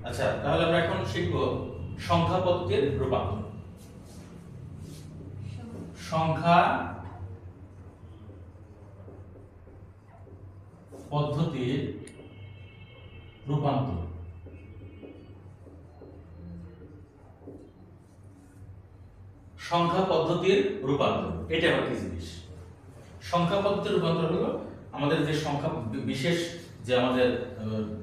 আচ্ছা, তাহলে আমরা এখন শিখব সংখ্যা পদ্ধতির রূপান্তর। সংখ্যা পদ্ধতির রূপান্তর। সংখ্যা পদ্ধতির রূপান্তর এটা আবার কি জিনিস? সংখ্যা পদ্ধতির রূপান্তর হলো আমাদের যে সংখ্যা বিশেষ যে আমাদের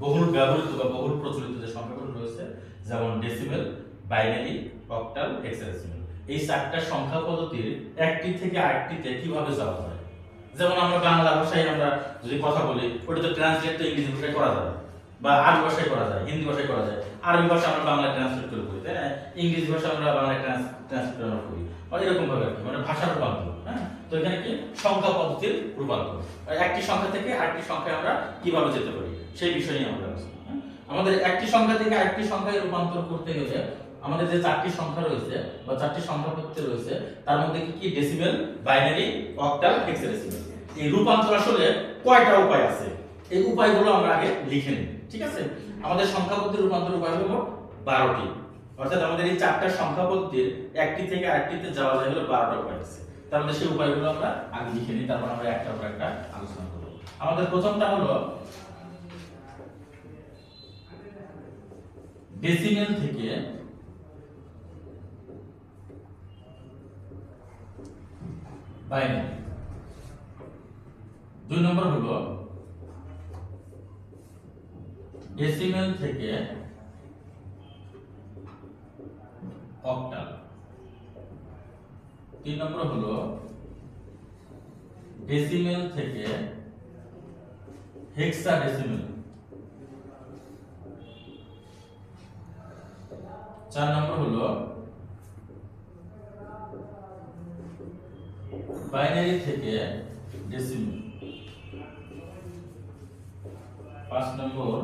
বহুল ব্যবহৃত বা বহুল প্রচলিত যে সংখ্যাগুলো রয়েছে, যেমন ডেসিমেল, বাইনারি, অক্টাল, হেক্সাডেসিমেল, এই চারটা সংখ্যা পদ্ধতির একটি থেকে আরেকটিতে কিভাবে যাওয়া যায়। যেমন আমরা বাংলা ভাষায় আমরা যদি কথা বলি, ওটা তো ট্রান্সলেট তো ইংরেজি ভাষায় করা যায়, বা আরবি ভাষায় করা যায়, হিন্দি ভাষায় করা যায়, আরবি ভাষা আমরা বাংলা ট্রান্সলেট করে করি, তাই না? ইংরেজি ভাষা আমরা বাংলা ট্রান্সলেট করি, এরকম ভাবে আর কি, মানে ভাষার রূপান্তর। হ্যাঁ, তো এখানে কি সংখ্যা পদ্ধতির রূপান্তর, একটি সংখ্যা থেকে আরেকটি সংখ্যায় আমরা কিভাবে যেতে পারি সেই বিষয় নিয়ে আমরা আলোচনা। আমাদের একটি সংখ্যা থেকে আরেকটি সংখ্যায় রূপান্তর করতে গেলে আমাদের যে চারটি সংখ্যা রয়েছে বা চারটি সংখ্যা পদ্ধতি রয়েছে, তার মধ্যে কি কি ডেসিমেল, বাইনারি, অক্টাল, হেক্সাডেসিমেল, এই রূপান্তর আসলে কয়টা উপায় আছে, এই উপায়গুলো আমরা আগে লিখে নিই। ঠিক আছে, আমাদের সংখ্যা পদ্ধতির রূপান্তর উপায় হলো 12টি, অর্থাৎ আমাদের এই চারটা সংখ্যা পদ্ধতির একটি থেকে আরেকটিতে যাওয়া যায় হলো 12টা উপায় আছে। তার মধ্যে সেই উপায়গুলো আমরা আগে লিখে নিই, তারপর আমরা একটা পর একটা আলোচনা করব। আমাদের প্রথমটা হলো ডেসিমেল থেকে বাইনারি। 2 নম্বর হলো ডেসিমেল থেকে অক্টাল। 3 নম্বর হলো ডেসিমেল থেকে হেক্সাডেসিমেল। 4 নম্বর হলো বাইনারি থেকে ডেসিমেল। 5 নম্বর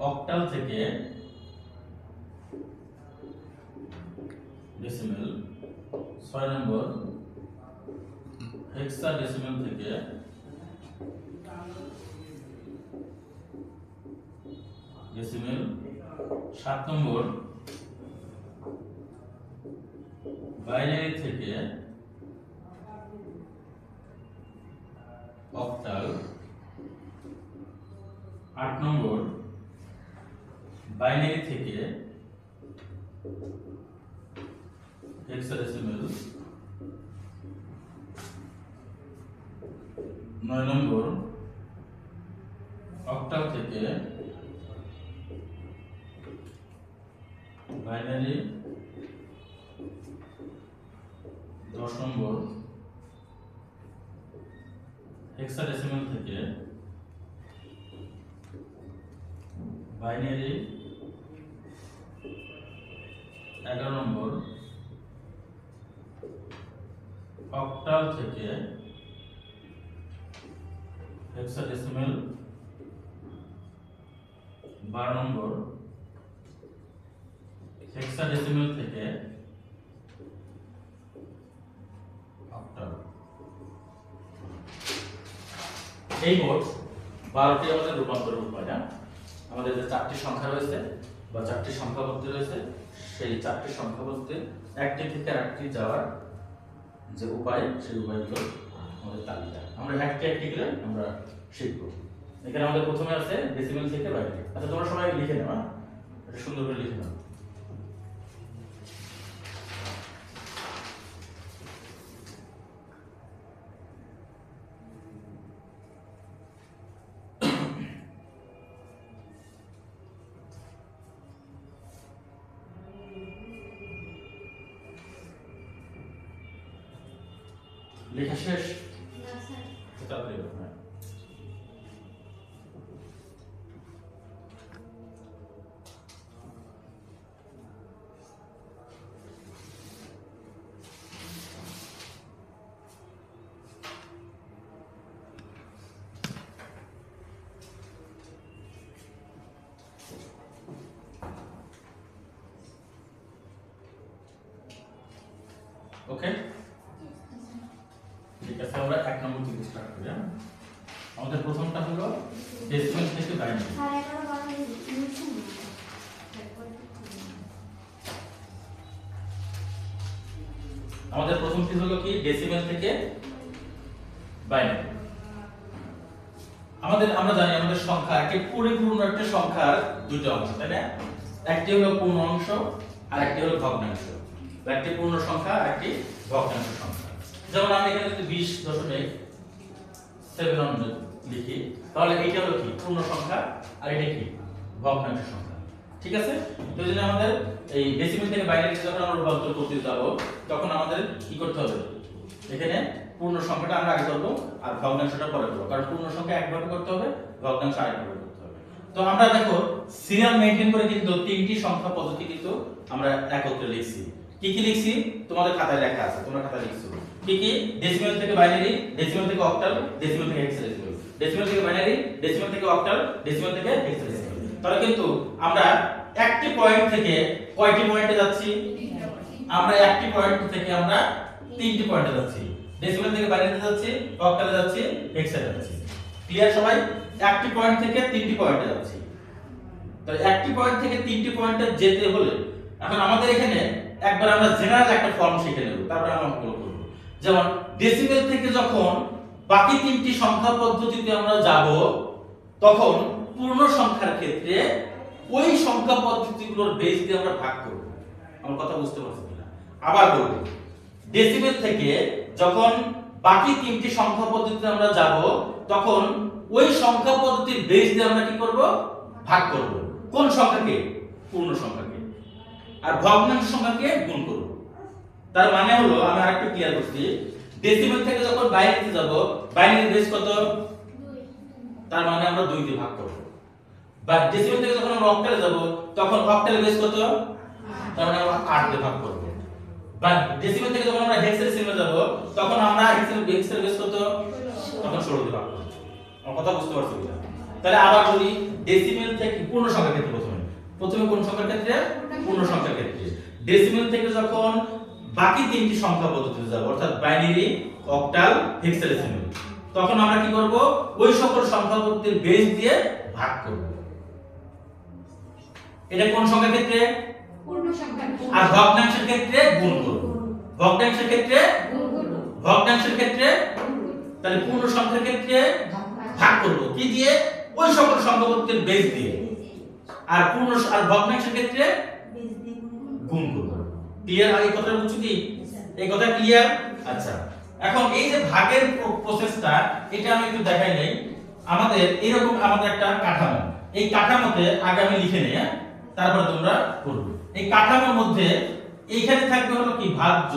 অক্টাল থেকে ডেসিমেল। 6 নম্বর হেক্সাডেসিমেল থেকে ডেসিমেল। 7 নম্বর বাইনারি থেকে অক্টাল। 8 নম্বর বাইনারি থেকে হেক্সাডেসিমেল। 9 নম্বর অক্টাল থেকে বাইনারি। 10 নম্বর হেক্সাডেসিমেল থেকে বাইনারি। 11 নম্বর অক্টাল থেকে হেক্সাডেসিমেল। 12 নম্বর হেক্সাডেসিমেল থেকে অক্টাল। এই মোট 12টি আমাদের রূপান্তরের উপায়। আমাদের যে চারটি সংখ্যা রয়েছে বা চারটি সংখ্যা পদ্ধতি রয়েছে, সেই চারটি সংখ্যা পদ্ধতি একটি থেকে আরেকটি যাওয়ার যে উপায়, সেই উপায়গুলো আমাদের তালিকা। আমরা একটি একটি করে আমরা শিখব। এখানে আমাদের প্রথমে আছে ডেসিমেল থেকে বাইনারি। আচ্ছা, তোমরা সবাই লিখে নাও, এটা সুন্দর করে লিখে নাও। লেখা শেষ? না স্যার। তাড়াতাড়ি করো। হ্যাঁ, ওকে, ঠিক আছে। আমরা 1 নম্বর থেকে স্টার্ট করি। আমাদের প্রথমটা হলো ডেসিমেল থেকে বাইনারি। আমাদের প্রথমটি হলো কি ডেসিমেল থেকে বাইনারি। আমরা জানি আমাদের সংখ্যা একটি পরিপূর্ণ একটা সংখ্যার দুটো অংশ, তাই না? একটি হলো পূর্ণ অংশ আর একটি হলো ভগ্নাংশ। একটি পূর্ণ সংখ্যা আর একটি ভগ্নাংশ সংখ্যা। যেমন আমি এখানে যদি 20.7 লিখি, তাহলে এইটা হলো কি পূর্ণ সংখ্যা আর এটা কি ভগ্নাংশ সংখ্যা। ঠিক আছে? তো এই জন্য আমাদের এই ডেসিমেল থেকে বাইনারিতে যখন আমরা রূপান্তর করতে যাব, তখন আমাদের কি করতে হবে? এখানে পূর্ণ সংখ্যাটা আমরা আগে করব আর ভগ্নাংশটা পরে করব, কারণ পূর্ণ সংখ্যা একভাবে করতে হবে, ভগ্নাংশ আরেকভাবে করতে হবে। তো আমরা দেখো সিরিয়াল মেইনটেইন করে কিন্তু তিনটি সংখ্যা পদ্ধতি কিন্তু আমরা একত্রে লিখছি। কি কি লিখছি তোমাদের খাতায় লেখা আছে, তোমরা খাতায় লিখছো কি কি? ডেসিমেল থেকে বাইনারি, ডেসিমেল থেকে অক্টাল, ডেসিমেল থেকে হেক্সাডেসিমেল, ডেসিমেল থেকে বাইনারি, ডেসিমেল থেকে অক্টাল, ডেসিমেল থেকে হেক্সাডেসিমেল। তাহলে কিন্তু আমরা একটি পয়েন্ট থেকে কয়টি পয়েন্টে যাচ্ছি? আমরা একটি পয়েন্ট থেকে আমরা তিনটি পয়েন্টে যাচ্ছি। ডেসিমেল থেকে বাইনারিতে যাচ্ছি, অক্টালে যাচ্ছি, হেক্সাডে যাচ্ছি। ক্লিয়ার সবাই? একটি পয়েন্ট থেকে তিনটি পয়েন্টে যাচ্ছি। তো একটি পয়েন্ট থেকে তিনটি পয়েন্টে যেতে হলে এখন আমাদের এখানে একবার আমরা জেনারেল একটা ফর্ম শিখে নেব, তারপর আমরা অঙ্কগুলো করব। যেমন ডেসিমেল থেকে যখন বাকি তিনটি সংখ্যা পদ্ধতিতে আমরা যাব, তখন পূর্ণ সংখ্যার ক্ষেত্রে ওই সংখ্যা পদ্ধতিগুলোর বেস দিয়ে আমরা ভাগ করব। আমার কথা বুঝতে পারছেন কিনা? আবার বলবো, ডেসিমেল থেকে যখন বাকি তিনটি সংখ্যা পদ্ধতিতে আমরা যাব, তখন ওই সংখ্যা পদ্ধতির বেস দিয়ে আমরা কি করব? ভাগ করব। কোন সংখ্যাকে? পূর্ণ সংখ্যাকে। আর ভগ্নাংশ সংখ্যাকে গুণ করব। তার মানে হলো, আমি আরেকটু ক্লিয়ার করছি, ডেসিমেল থেকে যখন বাইনারিতে যাব, বাইনারির বেস কত? 2। তার মানে আমরা 2 দিয়ে ভাগ করব। বা ডেসিমেল থেকে যখন আমরা অক্টালে যাব, তখন অক্টালের বেস কত? তার মানে আমরা 8 দিয়ে ভাগ করব। বা ডেসিমেল থেকে যখন আমরা হেক্সাডেসিমেলে যাব, তখন আমরা হেক্সাডেসিমেল বেস কত? তখন 16 দিয়ে ভাগ করব। আমার কথা বুঝতে পারছো কিনা? তাহলে আবার বলি, ডেসিমেল থেকে পূর্ণ সংখ্যার ক্ষেত্রে প্রথমে কোন সংখ্যার ক্ষেত্রে? পূর্ণ সংখ্যার ক্ষেত্রে। ডেসিমেল থেকে যখন বাকি তিনটি সংখ্যা পদ্ধতিতে যাব, অর্থাৎ বাইনারি, অক্টাল, হেক্সাডেসিমেল, তখন আমরা কি করব? ওই সকল সংখ্যা পদ্ধতির বেস দিয়ে ভাগ করব। এটা কোন সংখ্যার ক্ষেত্রে? পূর্ণ সংখ্যার। আর ভগ্নাংশের ক্ষেত্রে গুণ করব। ভগ্নাংশের ক্ষেত্রে গুণ করব। ভগ্নাংশের ক্ষেত্রে তাহলে পূর্ণ সংখ্যার ক্ষেত্রে ভাগ করব কি দিয়ে? ওই সকল সংখ্যা পদ্ধতির বেস দিয়ে। আর ভগ্নাংশের ক্ষেত্রে গুণ করব। ক্লিয়ার? এই কথা বুঝছো কি? এই কথা ক্লিয়ার? আচ্ছা, এখন এই যে ভাগের প্রসেসটা, এটা আমি একটু দেখাই নেই। আমাদের এরকম একটা কাঠামো, এই কাঠামোতে আগে আমি লিখে নেই, তারপর তোমরা করবে। এই কাঠামোর মধ্যে এইখানে থাকবে হলো কি ভাজ্য,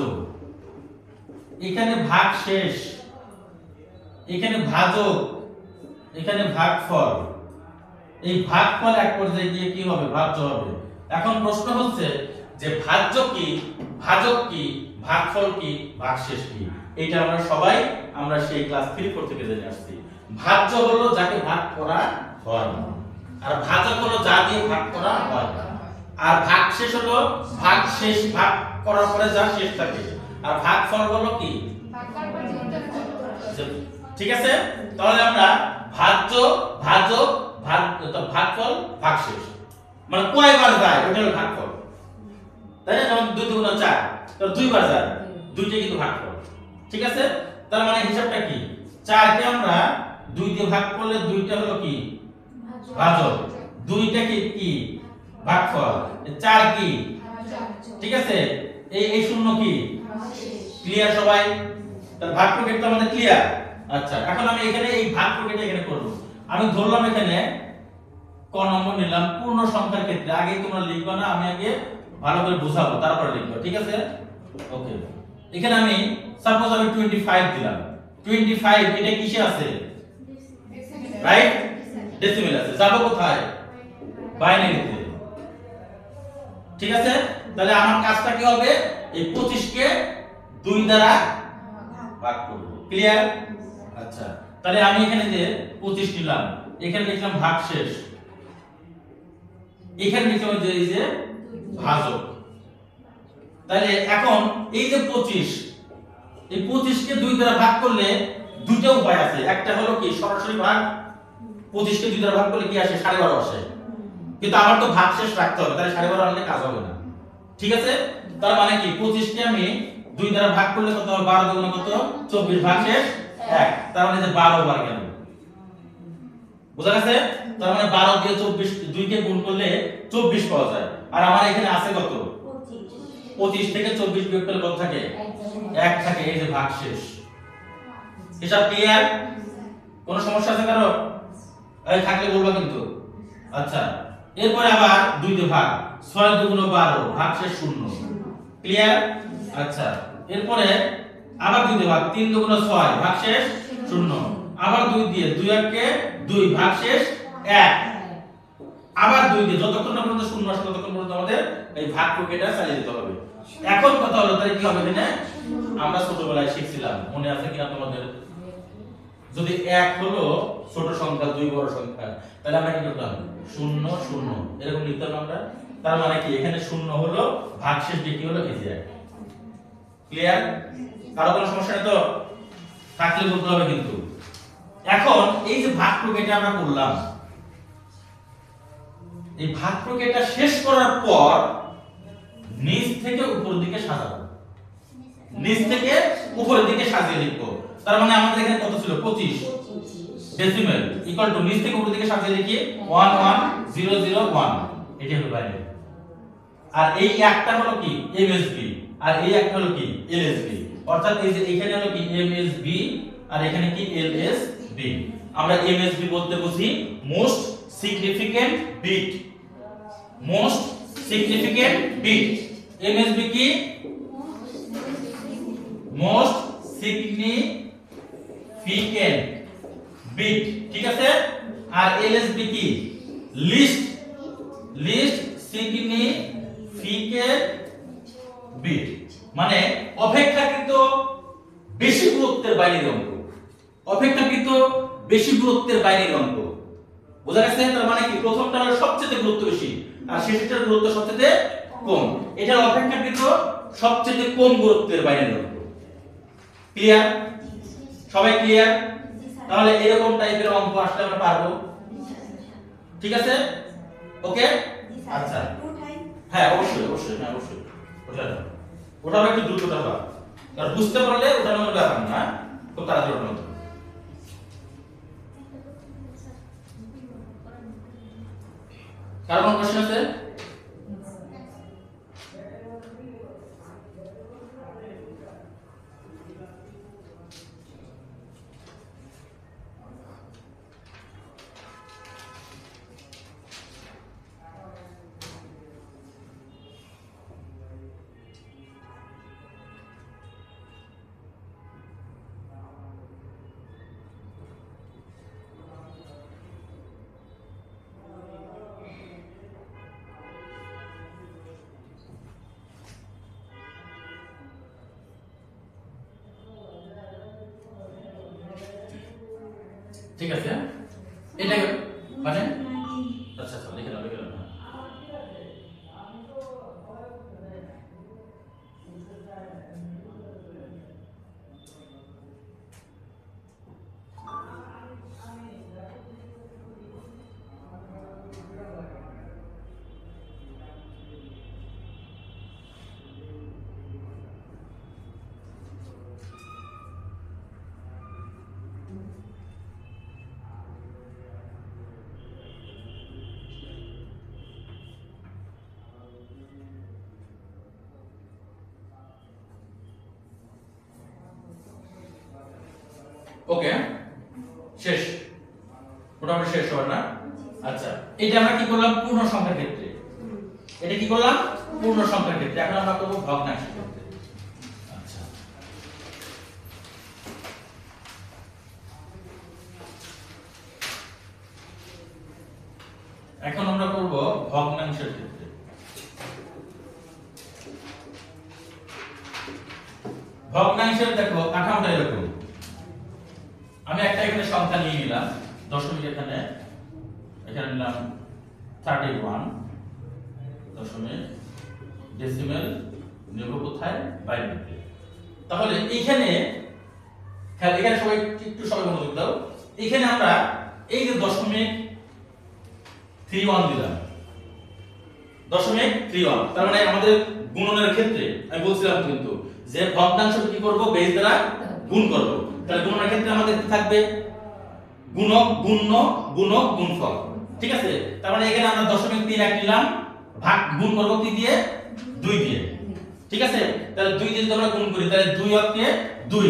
এখানে ভাগ শেষ, এখানে ভাজক, এখানে ভাগফল। এই ভাগফল এক পর্যায়ে গিয়ে কি হবে? ভাজ্য হবে। এখন প্রশ্ন হচ্ছে যে ভাজ্য কি, ভাজক কি, ভাগফল কি, ভাগশেষ কি? এটা আমরা সবাই সেই ক্লাস 3-4 থেকে জেনে আসছি। ভাজ্য হলো যাকে ভাগ করা হয়, আর ভাজক হলো যা দিয়ে ভাগ করা হয়, আর ভাগশেষ হলো ভাগ শেষ, ভাগ করার পরে যা শেষ থাকে। আর ভাগফল হলো কি? ঠিক আছে? তাহলে আমরা ভাজ্য, ভাজক, ভাগফল, ভাগশেষ মানে কয়বার যায় ওটা হলো ভাগফল, তাই না? যেমন 2 × 4, তো 2 বার যায়, দুইটা কিন্তু ভাগফল। ঠিক আছে? তার মানে হিসাবটা কি? 4 কে আমরা 2 দিয়ে ভাগ করলে 2টা হলো কি? ভাজক, 2টা কি? ভাগফল। 4 কি? ঠিক আছে? এই শূন্য কি? ক্লিয়ার সবাই? তাহলে ভাগ প্রক্রিয়া তো আমাদের ক্লিয়ার। আচ্ছা, এখন আমি এখানে এই ভাগ প্রক্রিয়াটা এখানে করব। আমি ধরলাম এখানে ক নম্বর নিলাম পূর্ণ সংখ্যার ক্ষেত্রে। আগে তোমরা লিখবা না, আমি আগে ভালো করে বুঝাবো, তারপর লিখবা। ঠিক আছে? ওকে, এখানে আমি সাপোজ আমি 25 দিলাম। 25 এটা কিসে আছে? রাইট? ডেসিমেল আছে। যাব কোথায়? বাইনারিতে। ঠিক আছে? তাহলে আমার কাজটা কি হবে? এই 25 কে 2 দ্বারা ভাগ করব। ক্লিয়ার? আচ্ছা, তাহলে আমি এখানে যে 25 নিলাম, এখানে লিখলাম ভাগশেষ, এখানে লিখলাম যে এই যে ভাজক। তাহলে এখন এই যে 25, এই 25 কে 2 দ্বারা ভাগ করলে দুটো উপায় আছে। একটা হলো কি? সরাসরি ভাগ, 25 কে 2 দ্বারা ভাগ করলে কি আসে 12.5 আসে, কিন্তু আমার তো ভাগশেষ রাখতে হবে, তাহলে 12.5 আনলে কাজ হবে না। ঠিক আছে, তার মানে কি 25 কে আমি 2 দ্বারা ভাগ করলে কত হবে, 12 দুগুণ কত 24, ভাগশেষ 1, তার মানে যে 12 বার গেল। বুঝা গেছে? তার মানে 12 দিয়ে 24 2 কে গুণ করলে 24 পাওয়া যায়, আর আমার এখানে আছে কত 25 থেকে 24 বিয়োগ করলে কত থাকে 1 থাকে, এই যে ভাগশেষ। হিসাব ক্লিয়ার? কোন সমস্যা আছে কারো? এই থাকলে বলবা কিন্তু। আচ্ছা, এরপরে আবার 2 দিয়ে ভাগ, 6 দুগুণ 12, ভাগশেষ 0। ক্লিয়ার? আচ্ছা, এরপরে আবার 2 দিয়ে ভাগ, 3 দুগুণ 6, ভাগশেষ 0। আবার 2 দিয়ে 2 একে 2, ভাগশেষ 1। আবার 2 দিয়ে যতক্ষণ না পর্যন্ত 0 আসে ততক্ষণ পর্যন্ত আমাদের এই ভাগ প্রক্রিয়াটা চালিয়ে যেতে হবে। এখন কথা হলো তাহলে কি হবে এখানে? আমরা ছোটবেলায় শিখছিলাম, মনে আছে কিনা তোমাদের? যদি 1 হলো ছোট সংখ্যা, 2 বড় সংখ্যা, তাহলে আমরা কি করতাম 0 0 এরকম লিখতাম আমরা। তার মানে কি এখানে 0 হলো, ভাগশেষ কি হলো এই যে 1। ক্লিয়ার? কারো কোনো সমস্যা নেই তো? থাকলে বলতে হবে কিন্তু। এখন এই যে ভাগ প্রক্রিয়াটা আমরা করলাম, এই ভাগ প্রক্রিয়াটা শেষ করার পর নিচ থেকে উপরের দিকে সাজাবো, নিচ থেকে উপরের দিকে সাজিয়ে লিখবো। তার মানে আমাদের এখানে কত ছিল 25 ডেসিমেল ইকুয়াল টু নিচ থেকে উপরের দিকে সাজিয়ে লিখি 11001, এটা হলো বাইনারি। আর এই একটা হলো কি এমএসবি, আর এই একটা হলো কি এলএসবি, অর্থাৎ এই যে এখানে হলো কি এমএসবি আর এখানে কি এলএসবি। আমরা এমএসবি বলতে বুঝি most significant bit, most significant bit. MSB কি মোস্ট সিগনিফিকেন্ট বিট, ঠিক আছে। আর এলএসবি কি লিস্ট সিগনিফিকেন্ট বিট, মানে অপেক্ষাকৃত বেশি গুরুত্বের বাইরের অঙ্ক, অপেক্ষাকৃত বেশি গুরুত্বের বাইরের অঙ্ক। বোঝা গেছে? তার মানে কি প্রথমটা হলো সবচেয়ে গুরুত্ব বেশি আর শেষেরটার গুরুত্ব সবচেয়ে কম, এটা অপেক্ষাকৃত সবচেয়ে কম গুরুত্বের বাইরের অঙ্ক। ক্লিয়ার? সবাই ক্লিয়ার? তাহলে এরকম টাইপের অঙ্ক আসলে আমরা পারবো। ঠিক আছে? ওকে? আচ্ছা, হ্যাঁ অবশ্যই অবশ্যই, হ্যাঁ অবশ্যই ওটা একটু দ্রুত ওঠাবা, কারণ বুঝতে পারলে ওঠানোর ব্যাপার না, খুব তাড়াতাড়ি ওঠানো। কার কোনো প্রশ্ন আছে? ঠিক আছে, এটা মানে আচ্ছা আচ্ছা লিখে নাও, লিখে নাও। ওকে, শেষ, মোটামুটি শেষ হবে না? আচ্ছা, এটা আমরা কি করলাম পূর্ণ সংখ্যার ক্ষেত্রে, এটা কি করলাম পূর্ণ সংখ্যার ক্ষেত্রে। এখন আমরা করব ভগ্নাংশের ক্ষেত্রে। আচ্ছা, এখন আমরা করব ভগ্নাংশের ক্ষেত্রে। ভগ্নাংশের দেখো কাঠামোটা এরকম, আমি একটা এখানে সংখ্যা নিয়ে নিলাম, দশমিক এখানে নিলাম 31 দশমিক, ডেসিমেল নেব কোথায় বাইনারিতে। তাহলে এখানে সবাই একটু সবাই মনোযোগ দাও, এখানে আমরা এই যে 0.31 দিলাম, 0.31, তার মানে আমাদের গুণনের ক্ষেত্রে আমি বলছিলাম কিন্তু যে ভগ্নাংশ কি করব, বেস দ্বারা গুণ করব। তাহলে গুণনের ক্ষেত্রে আমাদের কি থাকবে, গুণক গুণ্য গুণক গুণফল, ঠিক আছে। তার মানে এখানে আমরা 0.31 নিলাম, ভাগ গুণ করব কি দিয়ে, 2 দিয়ে, ঠিক আছে। তাহলে 2 দিয়ে যদি আমরা গুণ করি তাহলে 2 অক্ষে 2,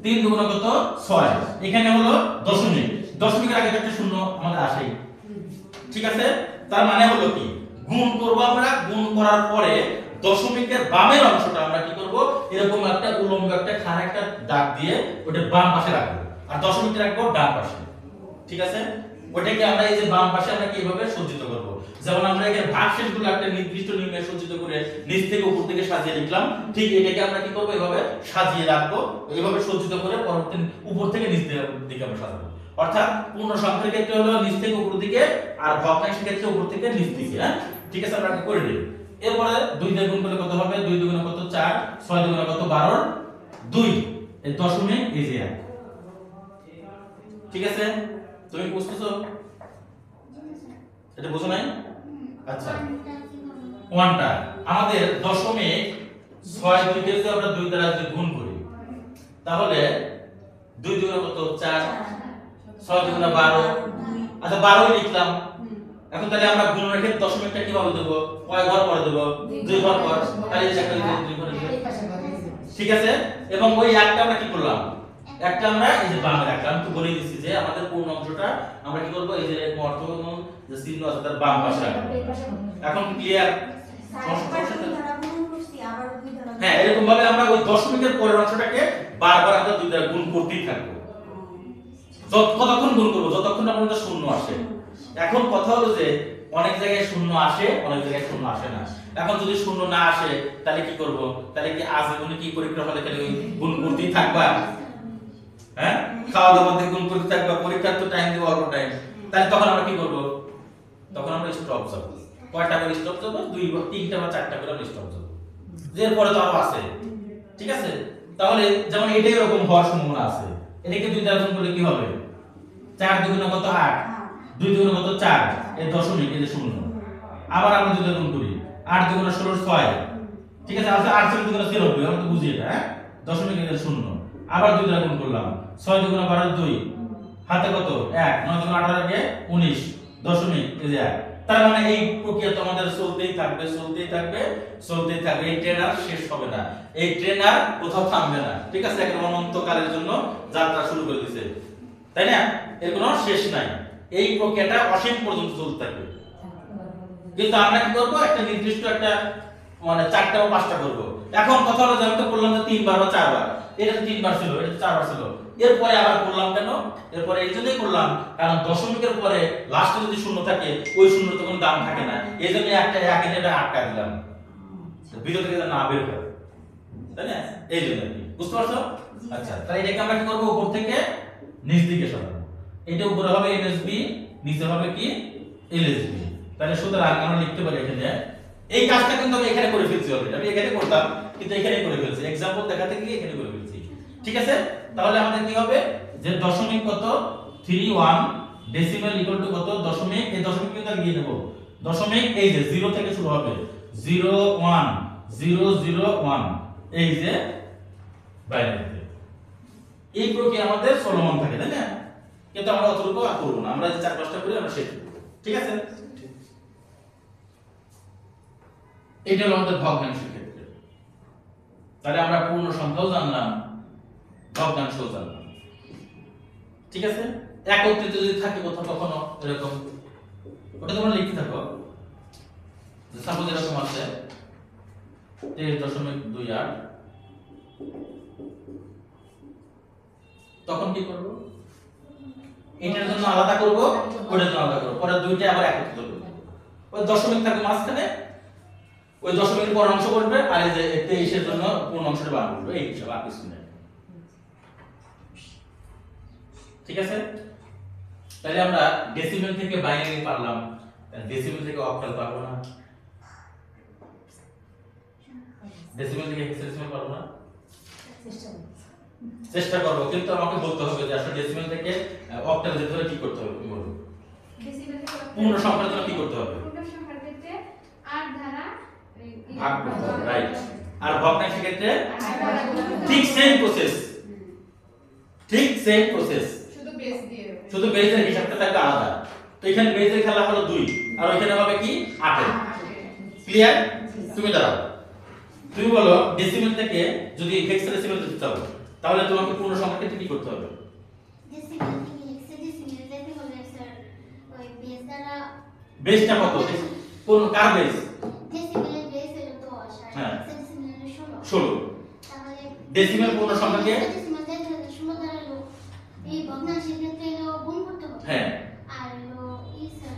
3 দুগুণ কত 6, এখানে হলো দশমিক, দশমিকের আগে একটা শূন্য আমাদের আসেই, ঠিক আছে। তার মানে হলো কি, গুণ করব আমরা, গুণ করার পরে দশমিকের বামের অংশটা আমরা কি করব, এরকম একটা উলম্ব একটা খাড়া একটা দাগ দিয়ে ওটা বাম পাশে রাখবো, আর দশমিকটা রাখবো ডান পাশে, ঠিক আছে। ওটাকে আমরা এই যে বাম পাশে আমরা কিভাবে সজ্জিত করব, যেমন আমরা এখানে ভাগশেষগুলো একটা নির্দিষ্ট নিয়মে সজ্জিত করে নিচ থেকে উপর দিকে সাজিয়ে লিখলাম, ঠিক এটাকে আমরা কি করব, এভাবে সাজিয়ে রাখবো, এইভাবে সজ্জিত করে পরবর্তী উপর থেকে নিচ দিকে আমরা সাজাবো। অর্থাৎ পূর্ণ সংখ্যার ক্ষেত্রে হলো নিচ থেকে উপর দিকে, আর ভগ্নাংশের ক্ষেত্রে উপর থেকে নিচ দিকে, হ্যাঁ ঠিক আছে, আমরা করে দিই। এরপরে 2 দিয়ে গুণ করলে কত হবে, 2 দুগুণে কত 4, 6 দুগুণে কত 12, 2 এই দশমিক এই যে 1, ঠিক আছে। তুমি বুঝতেছো, এটা বুঝো নাই? আচ্ছা, ওয়ানটা আমাদের 0.62 কে যদি আমরা 2 দ্বারা যদি গুণ করি তাহলে 2 দুগুণে কত 4, 6 দুগুণে 12, আচ্ছা 12 লিখলাম। এখন তাহলে আমরা গুণনের ক্ষেত্রে দশমিকটা কিভাবে দেব, কয় ঘর পরে দেব, 2 ঘর পর, তাহলে এই একটা 2 ঘর দিলে, ঠিক আছে। এবং ওই একটা আমরা কি করলাম, একটা আমরা এই যে বামে রাখলাম, তো বলে দিছি যে আমাদের পূর্ণ অংশটা আমরা কি করব, এই যে অর্থগোনাল যে চিহ্ন আছে তার বাম পাশে রাখবো। এখন ক্লিয়ার? হ্যাঁ, এরকম ভাবে আমরা ওই দশমিকের পরের অংশটাকে বারবার আমরা 2 দ্বারা গুণ করতেই থাকবো, কতক্ষণ গুণ করব, যতক্ষণ না পর্যন্ত শূন্য আসে। এখন কথা হলো যে অনেক জায়গায় শূন্য আসে, অনেক জায়গায় শূন্য আসে না। এখন যদি শূন্য না আসে তাহলে কি করব, তাহলে কি আজীবনে কি পরীক্ষা হলে খালি ওই গুণ করতেই থাকবা, হ্যাঁ খাওয়া দাওয়ার মধ্যে গুণ করতে থাকবা, পরীক্ষার তো টাইম দিব অল্প টাইম, তাহলে তখন আমরা কি করব, তখন আমরা স্টপ যাব। কয়টা করে স্টপ যাব, 2 বা 3টা বা 4টা করে আমরা স্টপ যাব, এরপরে তো আরো আছে, ঠিক আছে। তাহলে যেমন এটাই এরকম হওয়ার সম্ভাবনা আছে, এটাকে 2 দ্বারা গুণ করলে কি হবে, 4 দুগুণে কত 8, 2 দুগুণে কত 4, এই দশমিক এই যে শূন্য, আবার আমরা 2 দ্বারা গুণ করি, 8 দুগুণে 16, 6, ঠিক আছে। আচ্ছা 8 দুগুণে 0, আমরা তো বুঝি এটা, হ্যাঁ দশমিক এই যে শূন্য, আবার 2 দ্বারা গুণ করলাম, 6 দুগুণে 12, 2 হাতে কত 1, 9 দুগুণে 18 কে 19, দশমিক এই যে 1। তার মানে এই প্রক্রিয়া তো আমাদের চলতেই থাকবে, চলতেই থাকবে, চলতেই থাকবে, এই ট্রেন আর শেষ হবে না, এই ট্রেন আর কোথাও থামবে না, ঠিক আছে। এখন অনন্তকালের জন্য যাত্রা শুরু করে দিয়েছে, তাই না, এর কোনো শেষ নাই, এই প্রক্রিয়াটা অসীম পর্যন্ত চলতে থাকবে। কিন্তু আমরা কি করব, একটা নির্দিষ্ট একটা মানে 4টা বা 5টা করব। এখন কথা হলো যে আমি তো বললাম যে 3 বার বা 4 বার, এটা তো 3 বার ছিল, এটা 4 বার ছিল, এরপরে আবার করলাম কেন, এরপরে এই জন্যই করলাম কারণ দশমিকের পরে লাস্টে যদি শূন্য থাকে ওই শূন্যর তো কোনো দাম থাকে না, এইজন্য একটা এক এটা আটকা দিলাম, ভিতর থেকে না বের হয়, তাই না, এই জন্য কি, বুঝতে পারছো? আচ্ছা, তাহলে এটাকে আমরা কি করব, উপর থেকে নিচ দিকে সরাবো, এটা উপরে হবে এমএসবি, নিচে হবে কি এলএসবি। তাহলে সুতরাং আমরা লিখতে পারি এখানে, এই কাজটা কিন্তু আমি এখানে করে ফেলছি অলরেডি, আমি এখানে করতাম কিন্তু এখানে করে ফেলছি, एग्जांपल দেখাতে গিয়ে এখানে করে ফেলছি, ঠিক আছে। তাহলে আমাদের কি হবে যে দশমিক কত 31 ডেসিমাল ইকুয়াল টু কত দশমিক, এই দশমিক কিন্তু দিয়ে দেব, দশমিক এই যে 0 থেকে শুরু হবে, 01001, এই যে বাইনারিতে এই প্রক্রিয়া আমাদের চলমান থাকে, তাই না, কিন্তু আমরা অতটুকু করব না, আমরা যে 4-5টা করি আমরা শেষ করব, ঠিক আছে। এটা হলো আমাদের ভগ্নাংশের ক্ষেত্রে। তাহলে আমরা পূর্ণ সংখ্যাও জানলাম, ভগ্নাংশও জানলাম, ঠিক আছে। একত্রিত যদি থাকে কোথাও কখনো এরকম, ওটা তোমরা লিখতে থাকো, সাপোজ এরকম আছে 23.28, তখন কি করব, এটার জন্য আলাদা করব, ওটার জন্য আলাদা করব, পরে দুইটা আবার একত্রিত করব, ওই দশমিক থাকবে মাঝখানে, ওই দশমিকের পর অংশ করবে, আর এই যে 23 এর জন্য পূর্ণ অংশটা বার করবে, এই হিসাব আর কিছু নেই, ঠিক আছে। তাহলে আমরা ডেসিমেল থেকে বাইনারি পারলাম, ডেসিমেল থেকে অক্টাল পারবো না, ডেসিমেল থেকে হেক্সাডেসিমাল পারবো না, চেষ্টা করব, কিন্তু আমাকে বলতে হবে যে আসলে ডেসিমেল থেকে অক্টাল যেতে হলে কি করতে হবে, তুমি বলো। ডেসিমেল থেকে পূর্ণ সংখ্যার জন্য কি করতে হবে? পূর্ণ সংখ্যার ক্ষেত্রে 8 দ্বারা ভাগ করতে হবে, রাইট। আর ভগ্নাংশের ক্ষেত্রে 8 দ্বারা গুণ করতে হবে। ঠিক সেম প্রসেস, ঠিক সেম প্রসেস, শুধু বেস দিয়ে দেব। শুধু বেজের হিসাবটা থাকবে আলাদা। তো এখানে বেজের খেলা হলো 2 আর ওইখানে হবে কি 8 এর। ক্লিয়ার? তুমি দাঁড়াও, তুমি বলো ডেসিমেল থেকে যদি হেক্সাডেসিমেল যেতে চাও তাহলে তোমাকে পূর্ণ সংখ্যার ক্ষেত্রে কি করতে হবে? ডেসিমেল থেকে হেক্সাডেসিমেল যেতে হলে স্যার ওই বেস দ্বারা বেসটা কত? কোন কার বেস? ডেসিমেলের বেস হলো 10 আর হ্যাঁ। হেক্সাডেসিমেল হলো 16 16। তাহলে ডেসিমেল পূর্ণ সংখ্যাকে হেক্সাডেসিমেল যেতে হলে 16 দ্বারা হলো এই ভগ্নাংশের ক্ষেত্রে হলো গুণ করতে হবে। হ্যাঁ আর হলো স্যার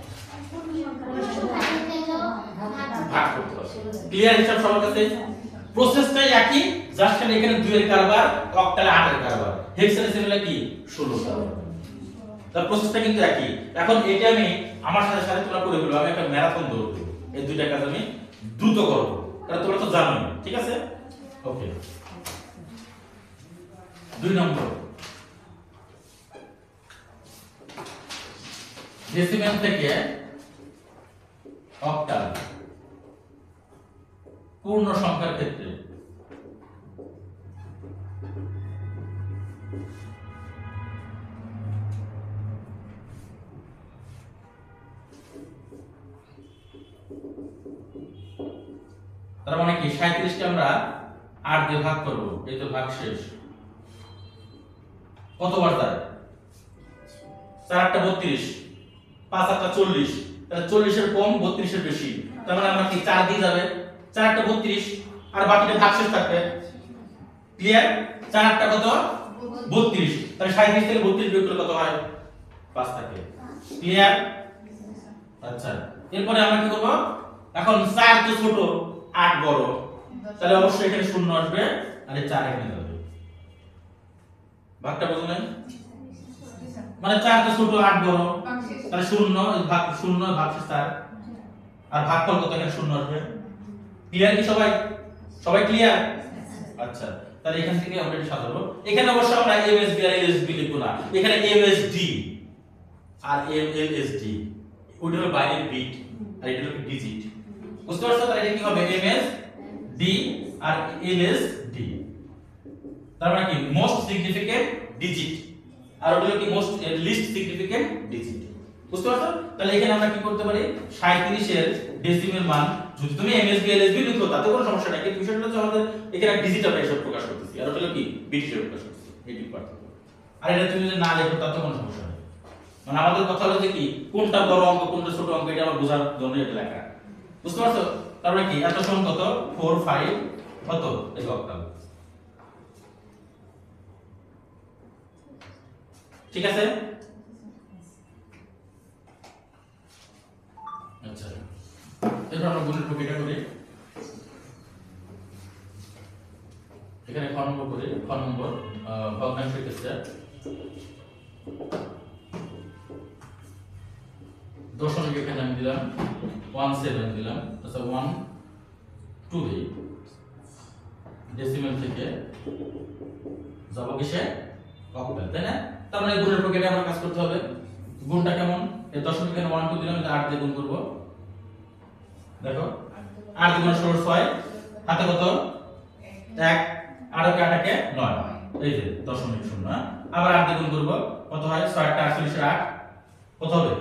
পূর্ণ সংখ্যার ক্ষেত্রে হলো ভাগ করতে হবে। ক্লিয়ার হিসাব সবার কাছে? প্রসেসটাই একই, জাস্ট খালি এখানে 2 এর কারবার, অক্টালে 8 এর কারবার, হেক্সাডেসিমেলে কি 16 কারবার। তার প্রসেসটা কিন্তু একই। এখন এটা আমি আমার সাথে সাথে তোমরা করে ফেলো, আমি একটা ম্যারাথন দৌড় দেব, এই দুইটা কাজ আমি দ্রুত করব, কারণ তোমরা তো জানোই, ঠিক আছে? ওকে, 2 নম্বর, ডেসিমেল থেকে অক্টাল পূর্ণ সংখ্যার ক্ষেত্রে তার মানে কি 37 কে আমরা 8 দিয়ে ভাগ করব, এই তো ভাগ শেষ। কতবার যায়? 4 8 32, 5 8 40, তাহলে 40 এর কম 32 এর বেশি, তার মানে আমরা কি 4 দিয়ে যাবে, 4 8 32 আর বাকিটা ভাগ শেষ থাকবে। ক্লিয়ার? 4 8 কত? 32, তাহলে 37 থেকে 32 বিয়োগ করলে কত হয়? 5 থাকে। ক্লিয়ার? আচ্ছা, এরপরে আমরা কি করব? এখন 4 তো ছোট, 8 বড়, তাহলে অবশ্যই এখানে শূন্য আসবে আর এই 4 এখানে যাবে। ভাগটা বুঝো নাই? মানে 4 তো ছোট, 8 বড়, তাহলে শূন্য ভাগ শূন্য ভাগশেষ 4 আর ভাগফল কত? এখানে শূন্য আসবে। ক্লিয়ার কি সবাই? সবাই ক্লিয়ার? আচ্ছা, তাহলে এখান থেকে আমরা এটা সাজাবো। এখানে অবশ্য আমরা এমএসবি আর এলএসবি লিখব না, এখানে এমএসডি আর এমএলএসডি, ওইটা হলো বাইনারি বিট আর এটা হলো ডিজিট। বুঝতে পারছো? তাহলে এটা কি হবে? এমএসডি আর এলএসডি, তার মানে কি মোস্ট সিগনিফিকেন্ট ডিজিট আর ওটা হলো কি মোস্ট লিস্ট সিগনিফিকেন্ট ডিজিট। বুঝতে পারছো? তাহলে এখানে আমরা কি করতে পারি? 37 এর ডেসিমেল মান যদি তুমি এমএসবি এলএসবি লিখো তাতে কোনো সমস্যা নাই, কিন্তু বিষয়টা হচ্ছে আমাদের এখানে ডিজিট আমরা এসব প্রকাশ করতেছি আর ওটা হলো কি বিট হিসেবে প্রকাশ করতেছি, এই পার্থক্য। আর এটা তুমি যদি না লেখো তাতে কোনো সমস্যা নেই। মানে আমাদের কথা হলো যে কি কোনটা বড় অঙ্ক কোনটা ছোট অঙ্ক এটা আমরা বোঝার জন্য এটা লেখা। বুঝতে পারছো? তারপরে কি এত সমান কত? 4 5 কত? এই অক্টাল। ঠিক আছে? আচ্ছা, এবার আমরা গুণের প্রক্রিয়া করি। এখানে খ নম্বর করি, খ নম্বর ভগ্নাংশের ক্ষেত্রে দশমিক এখানে আমি দিলাম 17 দিলাম, আচ্ছা 1 2 দিই, ডেসিমেল থেকে যাব কিসে? অক্টাল, তাই না? তার মানে গুণের প্রক্রিয়াটা আমরা কাজ করতে হবে। গুণটা কেমন? এই দশমিক এখানে 1 2 দিলাম, এটা 8 দিয়ে গুণ করব। দেখো 8 দুগুণ 16 6, হাতে কত? 1, 8 কে 8 কে 9, এই যে দশমিক শূন্য। আবার 8 দিয়ে গুণ করব, কত হয়? 6 8 48 এর 8 কত হবে?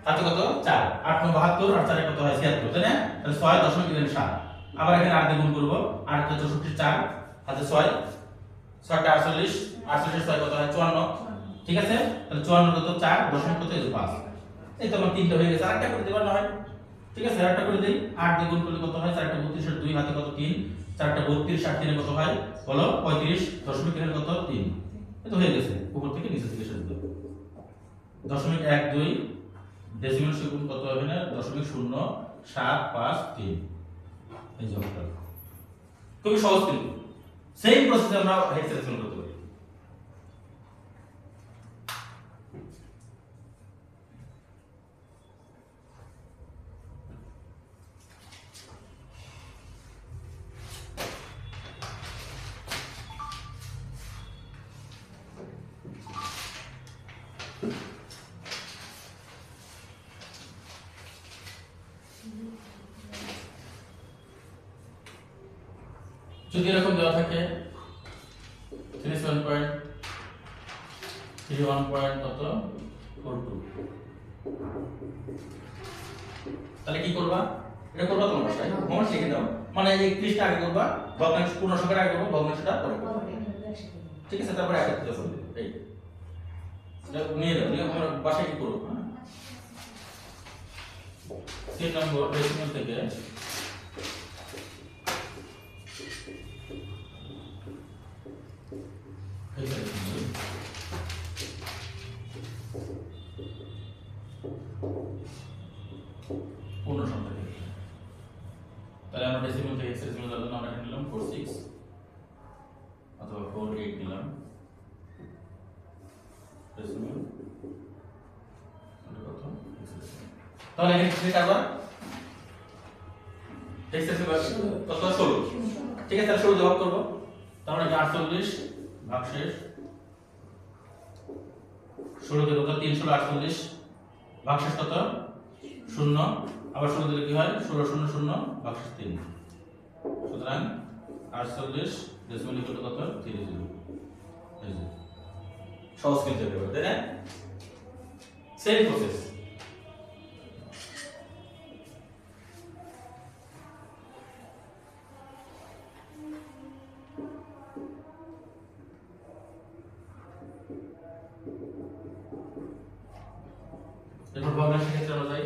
হাতে কত? 4, 8 9 72 আর 4 কত হয়? 76, তাই না? তাহলে 6 দশমিক 7। আবার এখানে 8 দিয়ে গুণ করব, 8 কে 64 4, হাতে 6 6 টা 48, 48 এর 6 কত হয়? 54। ঠিক আছে? তাহলে 54 কত? 4 দশমিক কত? 5। এই তো আমার তিনটা হয়ে গেছে, আরেকটা করে দেবা না হয়? ঠিক আছে, আরেকটা করে দেই। 8 দিয়ে গুণ করলে কত হয়? 4 টা 32 এর 2, হাতে কত? 3, 4 টা 32 8 3 কত হয়? বলো 35 দশমিক এর কত? 3। এই তো হয়ে গেছে, উপর থেকে নিচে থেকে শেষ দাও। দশমিক 1 2 ডেসিমেল সেগুন কত হবে না? দশমিক 0 7 5 3, এই যে অঙ্কটা খুবই সহজ কিন্তু সেম প্রসেসে আমরা হেক্সাডেসিমেল করতে পারি। যদি এরকম দেওয়া থাকে 37.31 কত 42, তাহলে কি করবা? এটা করবা তোমার বাসায় হোমওয়ার্ক লিখে দাও, মানে 31টা আগে করবা, ভগ্নাংশ পূর্ণ সংখ্যার আগে করবা, ভগ্নাংশটা পরে করবা, ঠিক আছে? তারপরে একত্রিত করবে। এই এটা নিয়ে দাও, নিয়ে আমার বাসায় কি করবো? 3 নম্বর ডেসিমাল থেকে পূর্ণ সংখ্যা থেকে, তাহলে আমরা ডেসিমাল থেকে হেক্সাডেসিমাল যাওয়ার জন্য আমরা এখানে নিলাম 46 অথবা 48 নিলাম ডেসিমাল, কত হেক্সাডেসিমাল। তাহলে এখানে কি কাটবা? হেক্সাডেসিমাল কত 16, ঠিক আছে? তাহলে 16 জবাব করব, তাহলে 48 ভাগশেষ 16 কে কত 3 16 48 ভাগশেষ কত 0, আবার 16 দিলে কি হয় 16 0 0 ভাগশেষ 3, সুতরাং 48 ডেসিমাল ইকুয়াল টু কত 30। এই যে সহজ কিন্তু এটা, তাই না? Same process. এরপর ভগ্নাংশের ক্ষেত্রে আমরা যাই।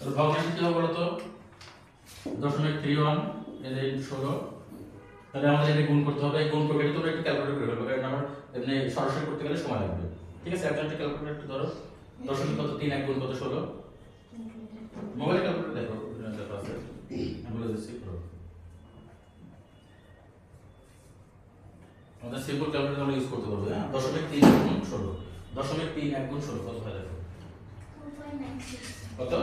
তো ভগ্নাংশ কি হবে বলতো 0.31 এই যে 16, তাহলে আমাদের এটা গুণ করতে হবে, গুণ করে এটা তোমরা একটু ক্যালকুলেট করে ফেলবে, কারণ আমরা এমনি সরাসরি করতে গেলে সময় লাগবে, ঠিক আছে? একজন একটা ক্যালকুলেটর একটু ধরো, 0.3 এক গুণ কত 16, মোবাইলে ক্যালকুলেটর দেখো, দেখো আছে আমি বলে দিচ্ছি করো। আমাদের সিম্পল ক্যালকুলেটর আমরা ইউজ করতে পারবো, হ্যাঁ? 0.3 গুণ 16, 0.3 এক গুণ 16 কত হয় দেখো 4.96 কত